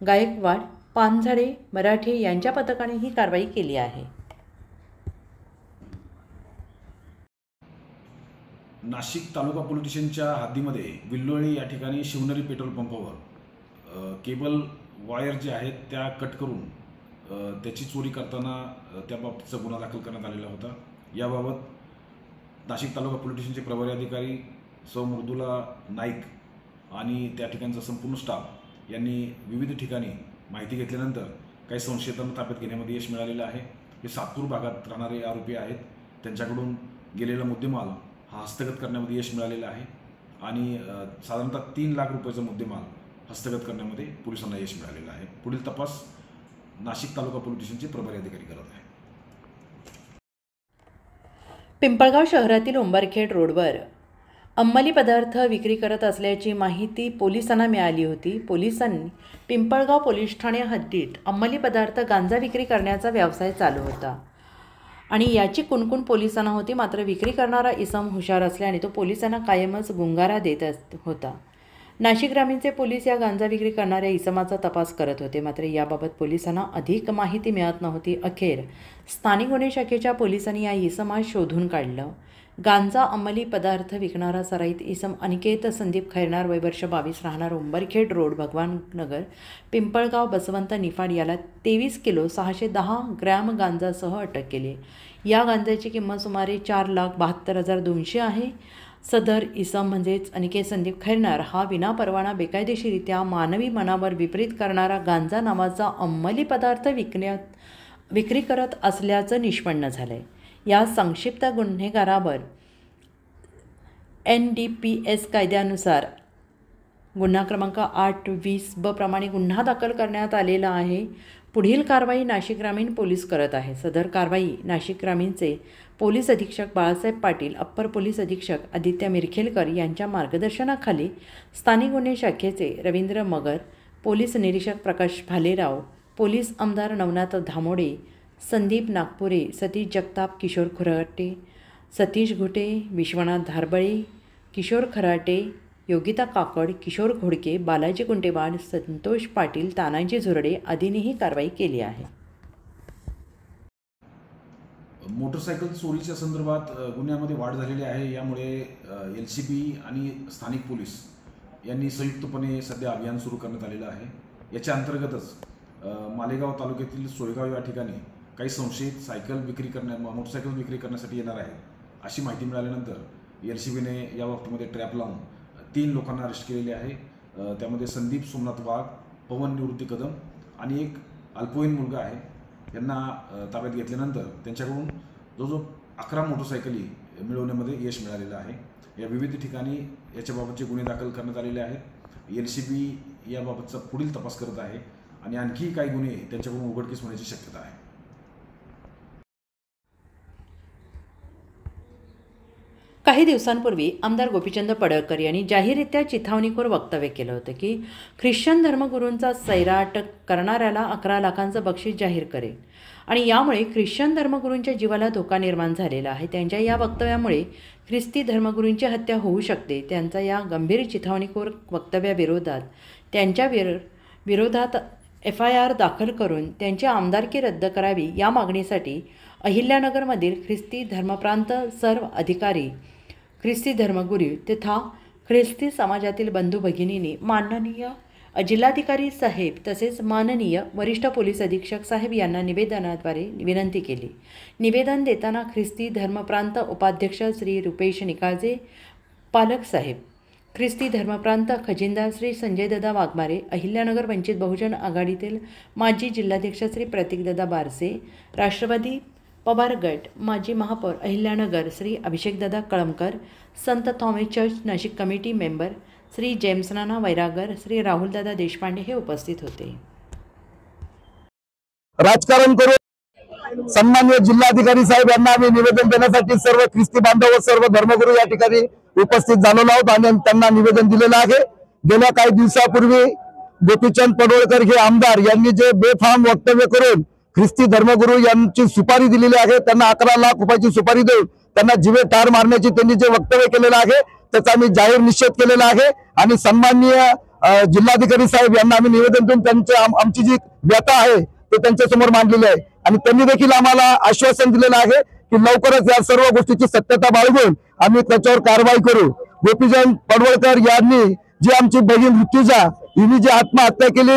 गायकवाड, पानझडे, मराठे यांच्या पथकाने ही कारवाई केली आहे. नाशिक तालुका पोलीस स्टेशनच्या हद्दीमध्ये विल्लोळी या ठिकाणी शिवनेरी पेट्रोल पंपावर केबल वायर जे आहेत त्या कट करून त्याची चोरी करताना त्याबाबतचा गुन्हा दाखल करण्यात आलेला होता. याबाबत नाशिक तालुका पोलीस स्टेशनचे प्रभारी अधिकारी सौ मृदुला नाईक आणि त्या ठिकाणचा संपूर्ण स्टाफ यांनी विविध ठिकाणी माहिती घेतल्यानंतर काही संशयितांना ताब्यात घेण्यामध्ये यश मिळालेलं आहे. हे सातपूर भागात राहणारे आरोपी आहेत. त्यांच्याकडून गेलेला मुद्देमाल हा हस्तगत करण्यामध्ये यश मिळालेलं आहे आणि साधारणतः 3 लाख रुपयाचा मुद्देमाल हस्तगत करण्यामध्ये पोलिसांना यश मिळालेलं आहे. पुढील तपास नाशिक तालुका पोलीस स्टेशनचे प्रभारी अधिकारी करत आहेत. पिंपळगाव शहरातील उंबरखेड रोडवर अंमली पदार्थ विक्री करत असल्याची माहिती पोलिसांना मिळाली होती. पोलिसांनी पिंपळगाव पोलीस ठाणे हद्दीत अंमली पदार्थ गांजा विक्री करण्याचा व्यवसाय चालू होता आणि याची कुणकुण पोलिसांना होती. मात्र विक्री करणारा इसम हुशार असल्याने तो पोलिसांना कायमच गुंगारा देत होता. नाशिक ग्रामीणचे पोलीस या गांजा विक्री करणाऱ्या इसमाचा तपास करत होते. मात्र याबाबत पोलिसांना अधिक माहिती मिळत नव्हती. अखेर स्थानिक गुन्हे शाखेच्या पोलिसांनी या इसमास शोधून काढलं. गांजा अंमली पदार्थ विकणारा सराईत इसम अनिकेत संदीप खैरनार वय वर्ष 22 राहणार उंबरखेड रोड भगवाननगर पिंपळगाव बसवंत निफाड याला 23 किलो 610 ग्रॅम गांजासह अटक केली. या गांजाची किंमत सुमारे 4,72,200 आहे. सदर इसम म्हणजेच अनिकेत संदीप खैरनार हा विनापरवाना बेकायदेशीरित्या मानवी मनावर विपरीत करणारा गांजा नावाचा अंमली पदार्थ विक्री करत असल्याचं निष्पन्न झालं आहे. या संक्षिप्त गुन्हेगारावर NDPS कायद्यानुसार गुन्हा क्रमांक 820 प्रमाणे गुन्हा दाखल करण्यात आलेला आहे. पुढील कारवाई नाशिक ग्रामीण पोलीस करत आहे. सदर कारवाई नाशिक ग्रामीणचे पोलीस अधीक्षक बाळासाहेब पाटील, अप्पर पोलीस अधीक्षक आदित्य मिरखेलकर यांच्या मार्गदर्शनाखाली स्थानिक गुन्हे शाखेचे रवींद्र मगर, पोलीस निरीक्षक प्रकाश भालेराव, पोलीस आमदार नवनाथ धामोडे, संदीप नागपुरे, सतीश जगताप, किशोर खराटे, सतीश घुटे, विश्वनाथ धारबळे, किशोर खराटे, योगिता काकड, किशोर घोडके, बालाजी कुंटेवाड, संतोष पाटील, तानाजी झुरडे आदींनी ही कारवाई केली आहे. मोटरसायकल चोरीच्या संदर्भात गुन्ह्यामध्ये वाढ झालेली आहे. यामुळे LCB आणि स्थानिक पोलीस यांनी संयुक्तपणे सध्या अभियान सुरू करण्यात आलेलं आहे. याच्या अंतर्गतच मालेगाव तालुक्यातील सोयगाव या ठिकाणी काही संशयित मोटरसायकल विक्री करण्यासाठी येणार आहे अशी माहिती मिळाल्यानंतर LCBने या बाबतीमध्ये ट्रॅप लावून 3 लोकांना अरेस्ट केलेले आहे. त्यामध्ये संदीप सोमनाथ वाघ, पवन निवृत्ती कदम आणि एक अल्पवयीन मुलगा आहे. यांना ताब्यात घेतल्यानंतर त्यांच्याकडून जवळजवळ 11 मोटरसायकली मिळवण्यामध्ये यश मिळालेलं आहे. या विविध ठिकाणी याच्याबाबतचे गुन्हे दाखल करण्यात आलेले आहेत. LCB याबाबतचा पुढील तपास करत आहे आणि आणखी काही गुन्हे त्यांच्याकडून उघडकीस होण्याची शक्यता आहे. काही दिवसांपूर्वी आमदार गोपीचंद पडळकर यांनी जाहीररित्या चिथावणीखोर वक्तव्य केलं होतं की ख्रिश्चन धर्मगुरूंचा सैराट करणाऱ्याला 11 लाखांचं बक्षीस जाहीर करेल आणि यामुळे ख्रिश्चन धर्मगुरूंच्या जीवाला धोका निर्माण झालेला आहे. त्यांच्या या वक्तव्यामुळे ख्रिस्ती धर्मगुरूंची हत्या होऊ शकते. त्यांचा या गंभीर चिथावणीखोर वक्तव्याविरोधात त्यांच्या विरोधात FIR दाखल करून त्यांची आमदारकी रद्द करावी या मागणीसाठी अहिल्यानगरमधील ख्रिस्ती धर्मप्रांत सर्व अधिकारी, ख्रिस्ती धर्मगुरू तथा ख्रिस्ती समाजातील बंधू भगिनींनी माननीय जिल्हाधिकारी साहेब तसेच माननीय वरिष्ठ पोलीस अधीक्षक साहेब यांना निवेदनाद्वारे विनंती केली. निवेदन देताना ख्रिस्ती धर्मप्रांत उपाध्यक्ष श्री रुपेश निकाळजे, पालक साहेब, ख्रिस्ती धर्मप्रांत खजिनदार श्री संजयदादा वाघमारे, अहिल्यानगर वंचित बहुजन आघाडीतील माजी जिल्हाध्यक्ष श्री प्रतीकदादा बारसे, राष्ट्रवादी पवार गट माजी महापौर अहिल्यानगर श्री अभिषेकदादा कळमकर, संत Thomas Church Nashik committee member Shri James Nana Vairagar, Shri राहुलदादा देशपांडे हे उपस्थित होते. राजकारण करून सन्माननीय जिल्हाधिकारी साहेब यांना आम्ही निवेदन देण्यासाठी सर्व ख्रिस्ती बांधव व सर्व धर्मगुरू या ठिकाणी उपस्थित झालेलो आहोत आणि त्यांना निवेदन दिलेलं आहे. गेल्या काही दिवसापूर्वी गोपीचंद पडवळकर हे आमदार यांनी जे बेफाम वक्तव्य करून ख्रिस्ती धर्मगुरू यांची सुपारी दिलेली आहे, त्यांना 11 लाख रुपयाची सुपारी देऊन त्यांना जीवे ठार मारण्याची त्यांनी जे वक्तव्य केलेलं आहे त्याचा आम्ही जाहीर निषेध केलेला आहे. आणि सन्माननीय जिल्हाधिकारी साहेब यांना आम्ही निवेदन देऊन त्यांची आमची जी व्यथा आहे ते त्यांच्या समोर मांडलेली आहे. आणि त्यांनी देखील आम्हाला आश्वासन दिलेलं आहे की लवकरच या सर्व गोष्टीची सत्यता बाळगून आम्ही त्याच्यावर कारवाई करू. गोपीचंद पडवळकर यांनी जी आमची बहीण ऋतुजा हिने जी आत्महत्या केली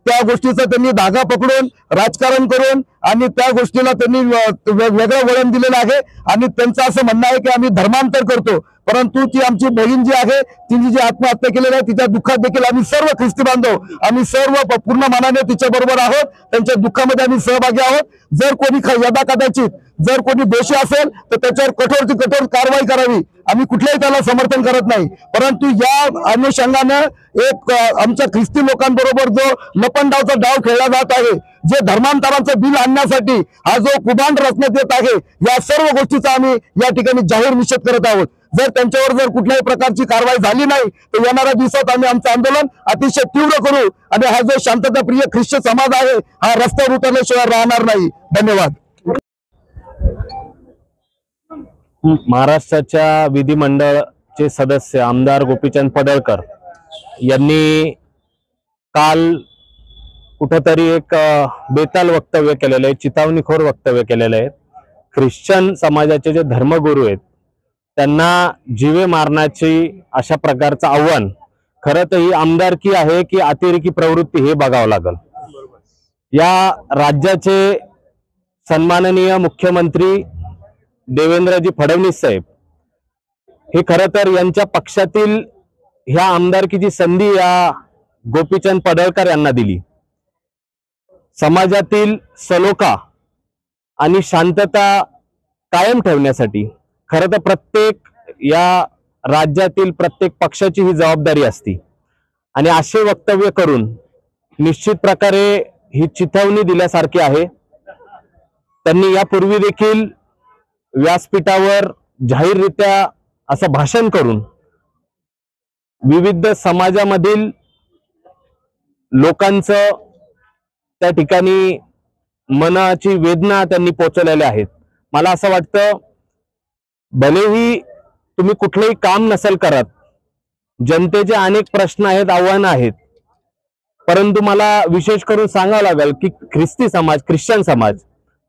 त्या गोष्टीचा त्यांनी धागा पकडून राजकारण करून आणि त्या गोष्टीला त्यांनी वेगळं वळण दिलेलं आहे. आणि त्यांचं असं म्हणणं आहे की आम्ही धर्मांतर करतो, परंतु ती आमची बहीण जी आहे तिने जी आत्महत्या केलेली आहे तिच्या दुःखात देखील आम्ही सर्व ख्रिस्ती बांधव आम्ही सर्व पूर्ण मनाने तिच्या बरोबर आहोत, त्यांच्या दुःखामध्ये आम्ही सहभागी आहोत. जर कोणी यदा कदाचित जर कोणी दोषी असेल तर त्याच्यावर कठोर कठोर कारवाई करावी. आम्ही कुठल्याही त्याला समर्थन करत नाही, परंतु या अनुषंगानं एक आमच्या ख्रिस्ती लोकांबरोबर जो लपंडावचा डाव खेळला जात आहे, जे धर्मांतरांचं बिल आणण्यासाठी हा जो कुभांड रचण्यात येत आहे, या सर्व गोष्टीचा आम्ही या ठिकाणी जाहीर निषेध करत आहोत. जर त्यांच्यावर जर कुठल्याही प्रकारची कारवाई झाली नाही तर येणाऱ्या दिवसात आम्ही आमचं आंदोलन अतिशय तीव्र करू आणि हा जो शांतताप्रिय ख्रिश्चन समाज आहे हा रस्त्यावर उतरल्याशिवाय राहणार नाही. धन्यवाद. महाराष्ट्राच्या विधिमंडळाचे सदस्य आमदार गोपीचंद पडळकर यांनी काल कुठंतरी एक बेताल वक्तव्य केलेलं आहे, चितावणीखोर वक्तव्य केलेलं आहे. ख्रिश्चन समाजाचे जे धर्मगुरू आहेत त्यांना जीवे मारण्याची अशा प्रकारचं आव्हान खरं तर ही आमदारकी आहे की अतिरेकी प्रवृत्ती हे बघावं लागेल. या राज्याचे सन्माननीय मुख्यमंत्री देवेंद्रजी फडणवीस साहेब हे खरं तर यांच्या पक्षातील ह्या आमदारकीची संधी या गोपीचंद पडळकर यांना दिली. समाजातील सलोखा आणि शांतता कायम ठेवण्यासाठी खरं तर प्रत्येक या राज्यातील प्रत्येक पक्षाची ही जबाबदारी असते आणि असे वक्तव्य करून निश्चित प्रकारे ही चिथावणी दिल्यासारखी आहे. त्यांनी यापूर्वी देखील व्यासपीठावर जाहीररित्या असं भाषण करून विविध समाजामधील लोकांचं त्या ठिकाणी मनाची वेदना त्यांनी पोचवलेल्या आहेत. मला असं वाटतं भलेही तुम्ही कुठलंही काम नसेल करत, जनतेचे अनेक प्रश्न आहेत, आव्हानं आहेत, परंतु मला विशेष करून सांगावं लागेल की ख्रिस्ती समाज, ख्रिश्चन समाज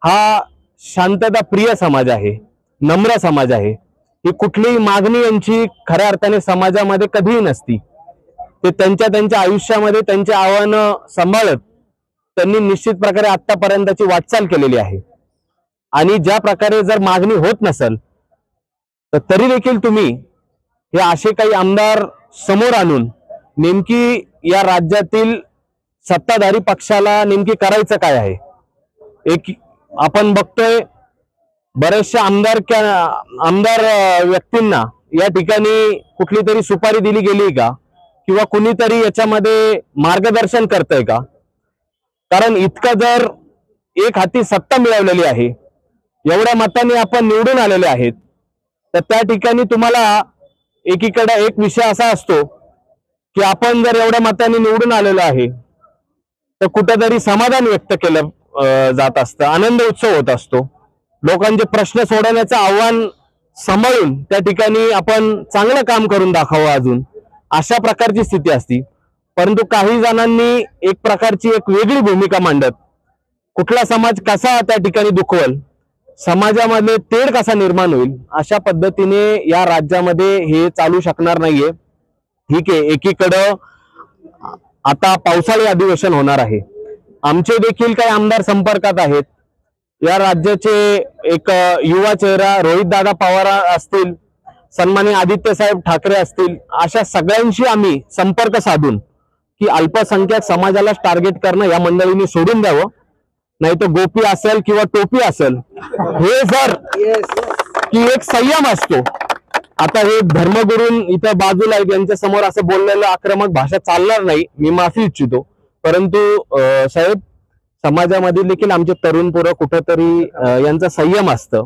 हा शांतता प्रिय समाज आहे, नम्र समाज आहे. ही कुठलीही मागणी यांची खऱ्या अर्थाने समाजामध्ये कधीही नसती. ते त्यांच्या आयुष्यामध्ये त्यांची आव्हानं सांभाळत त्यांनी निश्चित प्रकारे आतापर्यंतची वाटचाल केलेली आहे. आणि ज्या प्रकारे जर मागणी होत नसेल तर तरी देखील तुम्ही हे असे काही आमदार समोर आणून नेमकी या राज्यातील सत्ताधारी पक्षाला नेमकी करायचं काय आहे. एक आपण बघतोय बरेचशा आमदार व्यक्तींना या ठिकाणी कुठली तरी सुपारी दिली गेली का किंवा कुणीतरी याच्यामध्ये मार्गदर्शन करतंय का. कारण इतकं जर एक हाती सत्ता मिळवलेली आहे, एवढ्या मतांनी आपण निवडून आलेले आहेत, तर त्या ठिकाणी तुम्हाला एकीकडे एक विषय असा असतो की आपण जर एवढ्या मतांनी निवडून आलेलो आहे तर कुठेतरी समाधान व्यक्त केलं जात असतं, आनंद उत्सव होत असतो. लोकांचे प्रश्न सोडवण्याचं आव्हान सांभाळून त्या ठिकाणी आपण चांगलं काम करून दाखवावं अजून, अशा प्रकारची स्थिती असती. परंतु काही जणांनी एक प्रकारची एक वेगळी भूमिका मांडत कुठला समाज कसा त्या ठिकाणी दुखवल, समाजामध्ये तेढ कसा निर्माण होईल, अशा पद्धतीने या राज्यामध्ये हे चालू शकणार नाहीये. ठीक आहे, एकीकडं आता पावसाळी अधिवेशन होणार आहे, आमचे देखील काही आमदार संपर्कात आहेत. या राज्याचे एक युवा चेहरा रोहितदादा पवार असतील, सन्माननीय आदित्य साहेब ठाकरे असतील, अशा सगळ्यांशी आम्ही संपर्क साधून की अल्पसंख्याक समाजाला टार्गेट करणं या मंडळींनी सोडून द्यावं. नाही तर गोपी असेल किंवा टोपी असेल, हे जर की एक संयम असतो आता हे धर्मगुरू इथं बाजूला आहेत, यांच्या समोर असं बोललेलं आक्रमक भाषा चालणार नाही, मी माफी इच्छितो. परंतु साहेब, समाजामध्ये देखील आमचे तरुण पोरं कुठंतरी यांचा संयम असतं.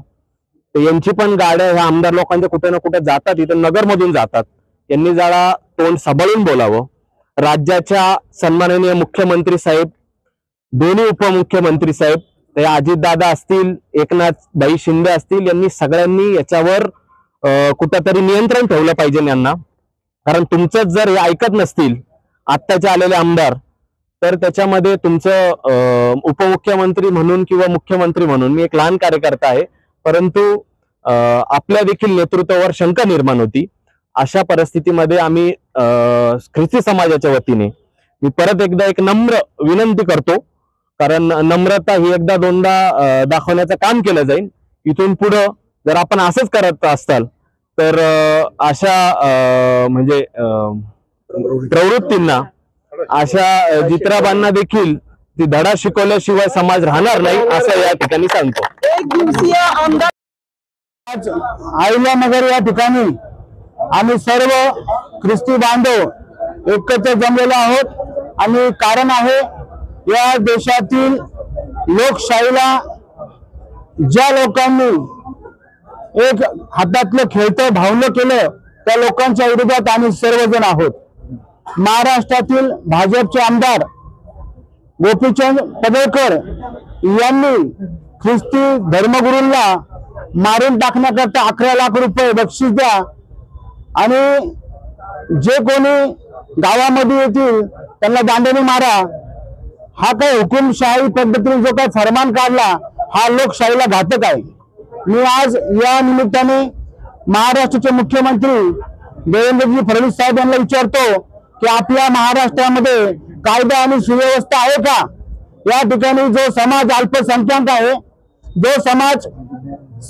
तर यांची पण गाड्या ह्या आमदार लोकांच्या कुठे ना कुठे जातात, इथं नगरमधून जातात. यांनी जरा तोंड सांभाळून बोलावं. राज्याच्या सन्माननीय मुख्यमंत्री साहेब, दोन्ही उपमुख्यमंत्री साहेब, ते अजितदादा असतील, एकनाथबाई शिंदे असतील, यांनी सगळ्यांनी याच्यावर कुठंतरी नियंत्रण ठेवलं पाहिजे यांना. कारण तुमचं जर हे ऐकत नसतील आत्ताचे आलेले आमदार, तर त्याच्यामध्ये तुमचं उपमुख्यमंत्री म्हणून किंवा मुख्यमंत्री म्हणून मी एक लहान कार्यकर्ता आहे, परंतु आपल्या देखील नेतृत्वावर शंका निर्माण होती. अशा परिस्थितीमध्ये आम्ही ख्रिस्ती समाजाच्या वतीने मी परत एकदा एक नम्र विनंती करतो, कारण नम्रता ही एकदा दोनदा दाखवण्याचं काम केलं जाईल. इथून पुढं जर आपण असंच करत असाल तर अशा म्हणजे प्रवृत्तींना, अशा जित्राबांना देखील ती धडा शिकवल्याशिवाय समाज राहणार नाही, असं या ठिकाणी सांगतो. अहिल्यानगर या ठिकाणी आम्ही सर्व ख्रिस्ती बांधव एकत्र जमलेलो आहोत आणि कारण आहे, या देशातील लोकशाहीला ज्या लोकांनी एक हातातलं खेळतं भावलं केलं, त्या लोकांच्या विरोधात आम्ही सर्वजण आहोत. महाराष्ट्रातील भाजपचे आमदार गोपीचंद पडळकर यांनी ख्रिस्ती धर्मगुरूंना मारून टाकण्याकरता 11 लाख रुपये बक्षीस द्या आणि जे कोणी गावामध्ये येतील त्यांना दांड्याने मारा, हा काही हुकुमशाही पद्धतीने जो काही फरमान काढला, हा लोकशाहीला घातक आहे. मी आज या निमित्ताने महाराष्ट्राचे मुख्यमंत्री देवेंद्रजी फडणवीस साहेब यांना विचारतो की आपल्या महाराष्ट्रामध्ये कायदा आणि सुव्यवस्था आहे का? या ठिकाणी जो समाज अल्पसंख्याक आहे, जो समाज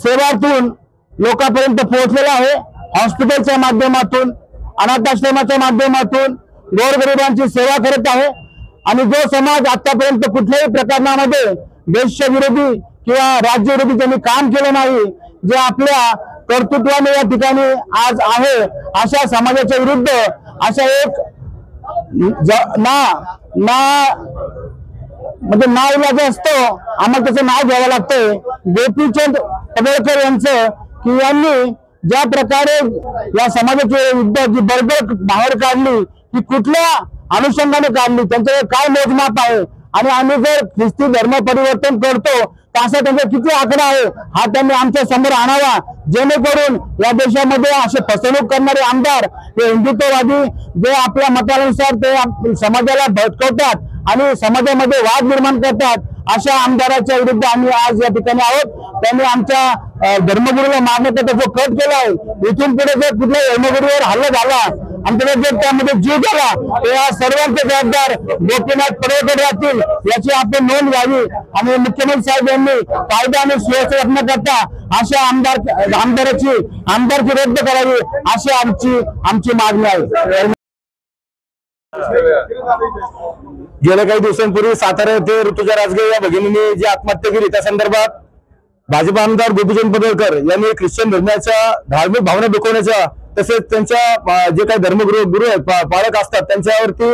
सेवातून लोकांपर्यंत पोहोचलेला आहे, हॉस्पिटलच्या माध्यमातून, अनाथाश्रमाच्या माध्यमातून गोरगरिबांची सेवा करत आहे, आणि जो समाज आतापर्यंत कुठल्याही प्रकरणामध्ये देशविरोधी किंवा राज्यविरोधी त्यांनी काम केलं नाही, जे आपल्या कर्तृत्वाने या ठिकाणी आज आहे, अशा समाजाच्या विरुद्ध अशा एक म्हणजे नाईलाज असतो, आम्हाला त्याचं नाव घ्यावं लागतंय, गोपीचंद पडळकर यांचं, की यांनी ज्या प्रकारे या समाजाची युद्ध जी बडबड बाहेर काढली, ती कुठल्या अनुषंगाने काढली, त्यांच्याकडे काय मोजमाप आहे, आणि आम्ही जर ख्रिस्ती धर्म परिवर्तन करतो तर असा त्यांचा किती आकडा आहे, हा त्यांनी आमच्या समोर आणावा, जेणेकरून या देशामध्ये असे फसवणूक करणारे आमदार, ते हिंदुत्ववादी जे आपल्या मतानुसार ते समाजाला भडकवतात आणि समाजामध्ये वाद निर्माण करतात, अशा आमदाराच्या विरुद्ध आम्ही आज या ठिकाणी आहोत. त्यांनी आमच्या धर्मगुरूला मारण्याचा जो कट केला आहे, इथून पुढे जर कुठल्या धर्मगुरूवर हल्ला झाला आणि जर त्यामध्ये जीव गेला तर या सर्वांचे जबाबदार गोपीनाथ पडळकर राहतील, याची आपण नोंद घ्यावी. आणि मुख्यमंत्री साहेब यांनी कायदा आणि सुव्यवस्था रक्षणाकरता अशा आमदाराची आमदारकी रद्द करावी, अशी आमची मागणी आहे. गेल्या काही दिवसांपूर्वी सातारा येथे ऋतुजा राजगे या भगिनीने जी आत्महत्या केली, त्या संदर्भात भाजप आमदार गोपीचंद पडळकर यांनी ख्रिश्चन धर्माच्या धार्मिक भावना दुखवण्याच्या, तसेच त्यांच्या जे काही धर्मगुरू पालक असतात त्यांच्यावरती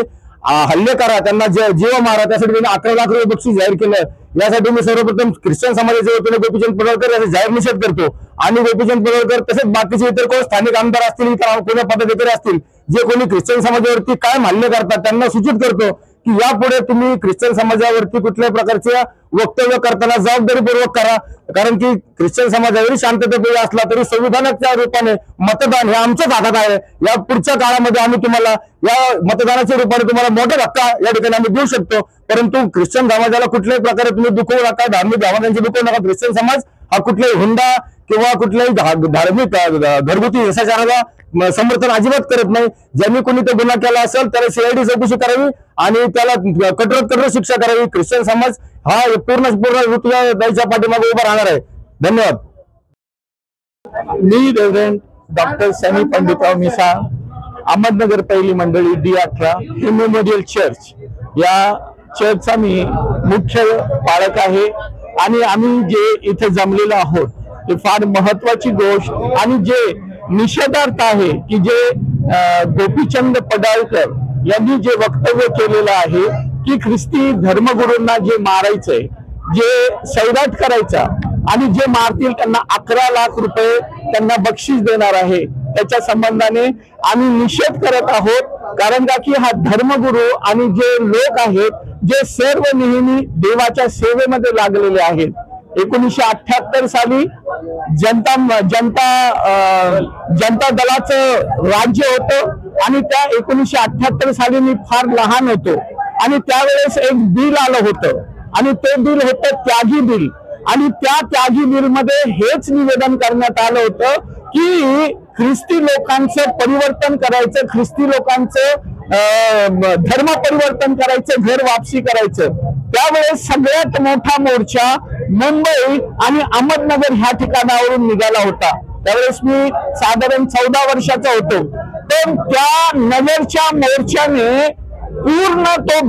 हल्ले करा, त्यांना जीव मारा, त्यासाठी त्यांनी 11 लाख रुपये बक्षीस जाहीर केलं. यासाठी मी सर्वप्रथम ख्रिश्चन समाजाच्या वतीने गोपीचंद पडळकर याचा जाहीर निषेध करतो. आणि गोपीचंद पडळकर तसेच बाकीचे इतर कोण स्थानिक आमदार असतील, कोणी पदाधिकारी असतील, जे कोणी ख्रिश्चन समाजावरती काय हल्ले करतात, त्यांना सूचित करतो की यापुढे तुम्ही ख्रिश्चन समाजावरती कुठल्या प्रकारच्या वक्तव्य करताना जबाबदारीपूर्वक करा. कारण की ख्रिश्चन समाज जरी शांततेप्रिय असला तरी संविधानाच्या रूपाने मतदान हे आमच्याच हातात आहे. या पुढच्या काळामध्ये आम्ही तुम्हाला या मतदानाच्या रूपाने तुम्हाला मोठा धक्का या ठिकाणी आम्ही देऊ शकतो, परंतु ख्रिश्चन समाजाला कुठल्याही प्रकारे तुम्ही दुखवू नका, धार्मिक भावनांची दुखवू नका. ख्रिश्चन समाज हा कुठलाही हुंडा किंवा कुठल्याही धार्मिक घरगुती हिंसाचाराला समर्थन अजिबात करत नाही. ज्यांनी कोणी तो गुन्हा केला असेल त्याला CID चौकशी करावी आणि त्याला कठोर शिक्षा करावी. ख्रिश्चन समाज हा पूर्ण ऋतुजाच्या पाठीमागे उभा राहणार आहे. धन्यवाद. मी रेव्हरंड डॉक्टर सनी पंडितराव मिसाळ, अहमदनगर पहिली मंडळी D18 हे मेमोरियल चर्च, या चर्चचा मी मुख्य पालक आहे. आणि आम्ही जे इथे जमलेलो आहोत ते फार महत्वाची गोष्ट, आणि जे निषेधार्थ आहे की जे गोपीचंद पडळकर यांनी जे वक्तव्य केलेलं आहे की ख्रिस्ती धर्मगुरूंना जे मारायचंय, जे सैराट करायचा आणि जे मारतील त्यांना 11 लाख रुपये त्यांना बक्षीस देणार आहे, त्याच्या संबंधाने आम्ही निषेध करत आहोत। कारण का की हा धर्मगुरू आणि जे लोक आहेत जे सर्व नेहमी देवाच्या सेवेमध्ये लागलेले आहेत। 1978 साली जनता दलाचं राज्य होतं आणि त्या 1978 साली मी फार लहान होतो आणि त्यावेळेस एक बिल आलं होतं आणि ते बिल होतं त्यागी बिल आणि त्या त्यागी बिल मध्ये हेच निवेदन करण्यात आलं होतं की ख्रिस्ती लोकांचं परिवर्तन करायचं, ख्रिस्ती लोकांचं धर्म परिवर्तन करायचं, घर वापसी करायचं। त्यावेळेस सगळ्यात मोठा मोर्चा मुंबई आणि अहमदनगर ह्या ठिकाणावरून निघाला होता। त्यावेळेस मी साधारण 14 वर्षाचा होतो, पण त्या नगरच्या मोर्चाने पूर्ण तो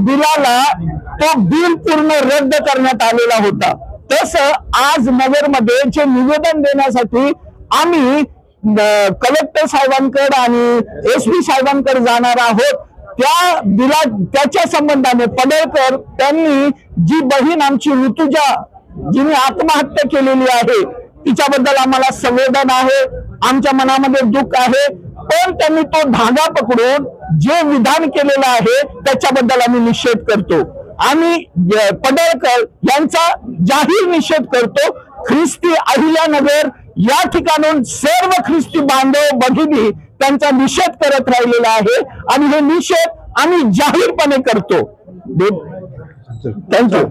बिल पूर्ण रद्द करण्यात आलेला होता। तसं आज नगरमध्ये जे निवेदन देण्यासाठी आम्ही कलेक्टर साहेबांकडे आणि एसपी साहेबांकडे जाणार आहोत, त्याच्या संबंधाने पडळकर त्यांनी जी बहीण आमची ऋतुजा जिने आत्महत्या केलेली आहे तिच्याबद्दल आम्हाला संवेदना आहे, आमच्या मनामध्ये दुःख आहे, पण त्यांनी तो धागा पकडून जे विधान केलेलं आहे त्याच्याबद्दल आम्ही निषेध करतो। आम्ही पडळकर यांचा जाहीर निषेध करतो। ख्रिस्ती अहिल्यानगर या ठिकाणून सर्व ख्रिस्ती बांधव भगिनी त्यांचा निषेध करत राहिलेला आहे आणि हे निषेध आम्ही जाहीरपणे करतो। थँक्यू।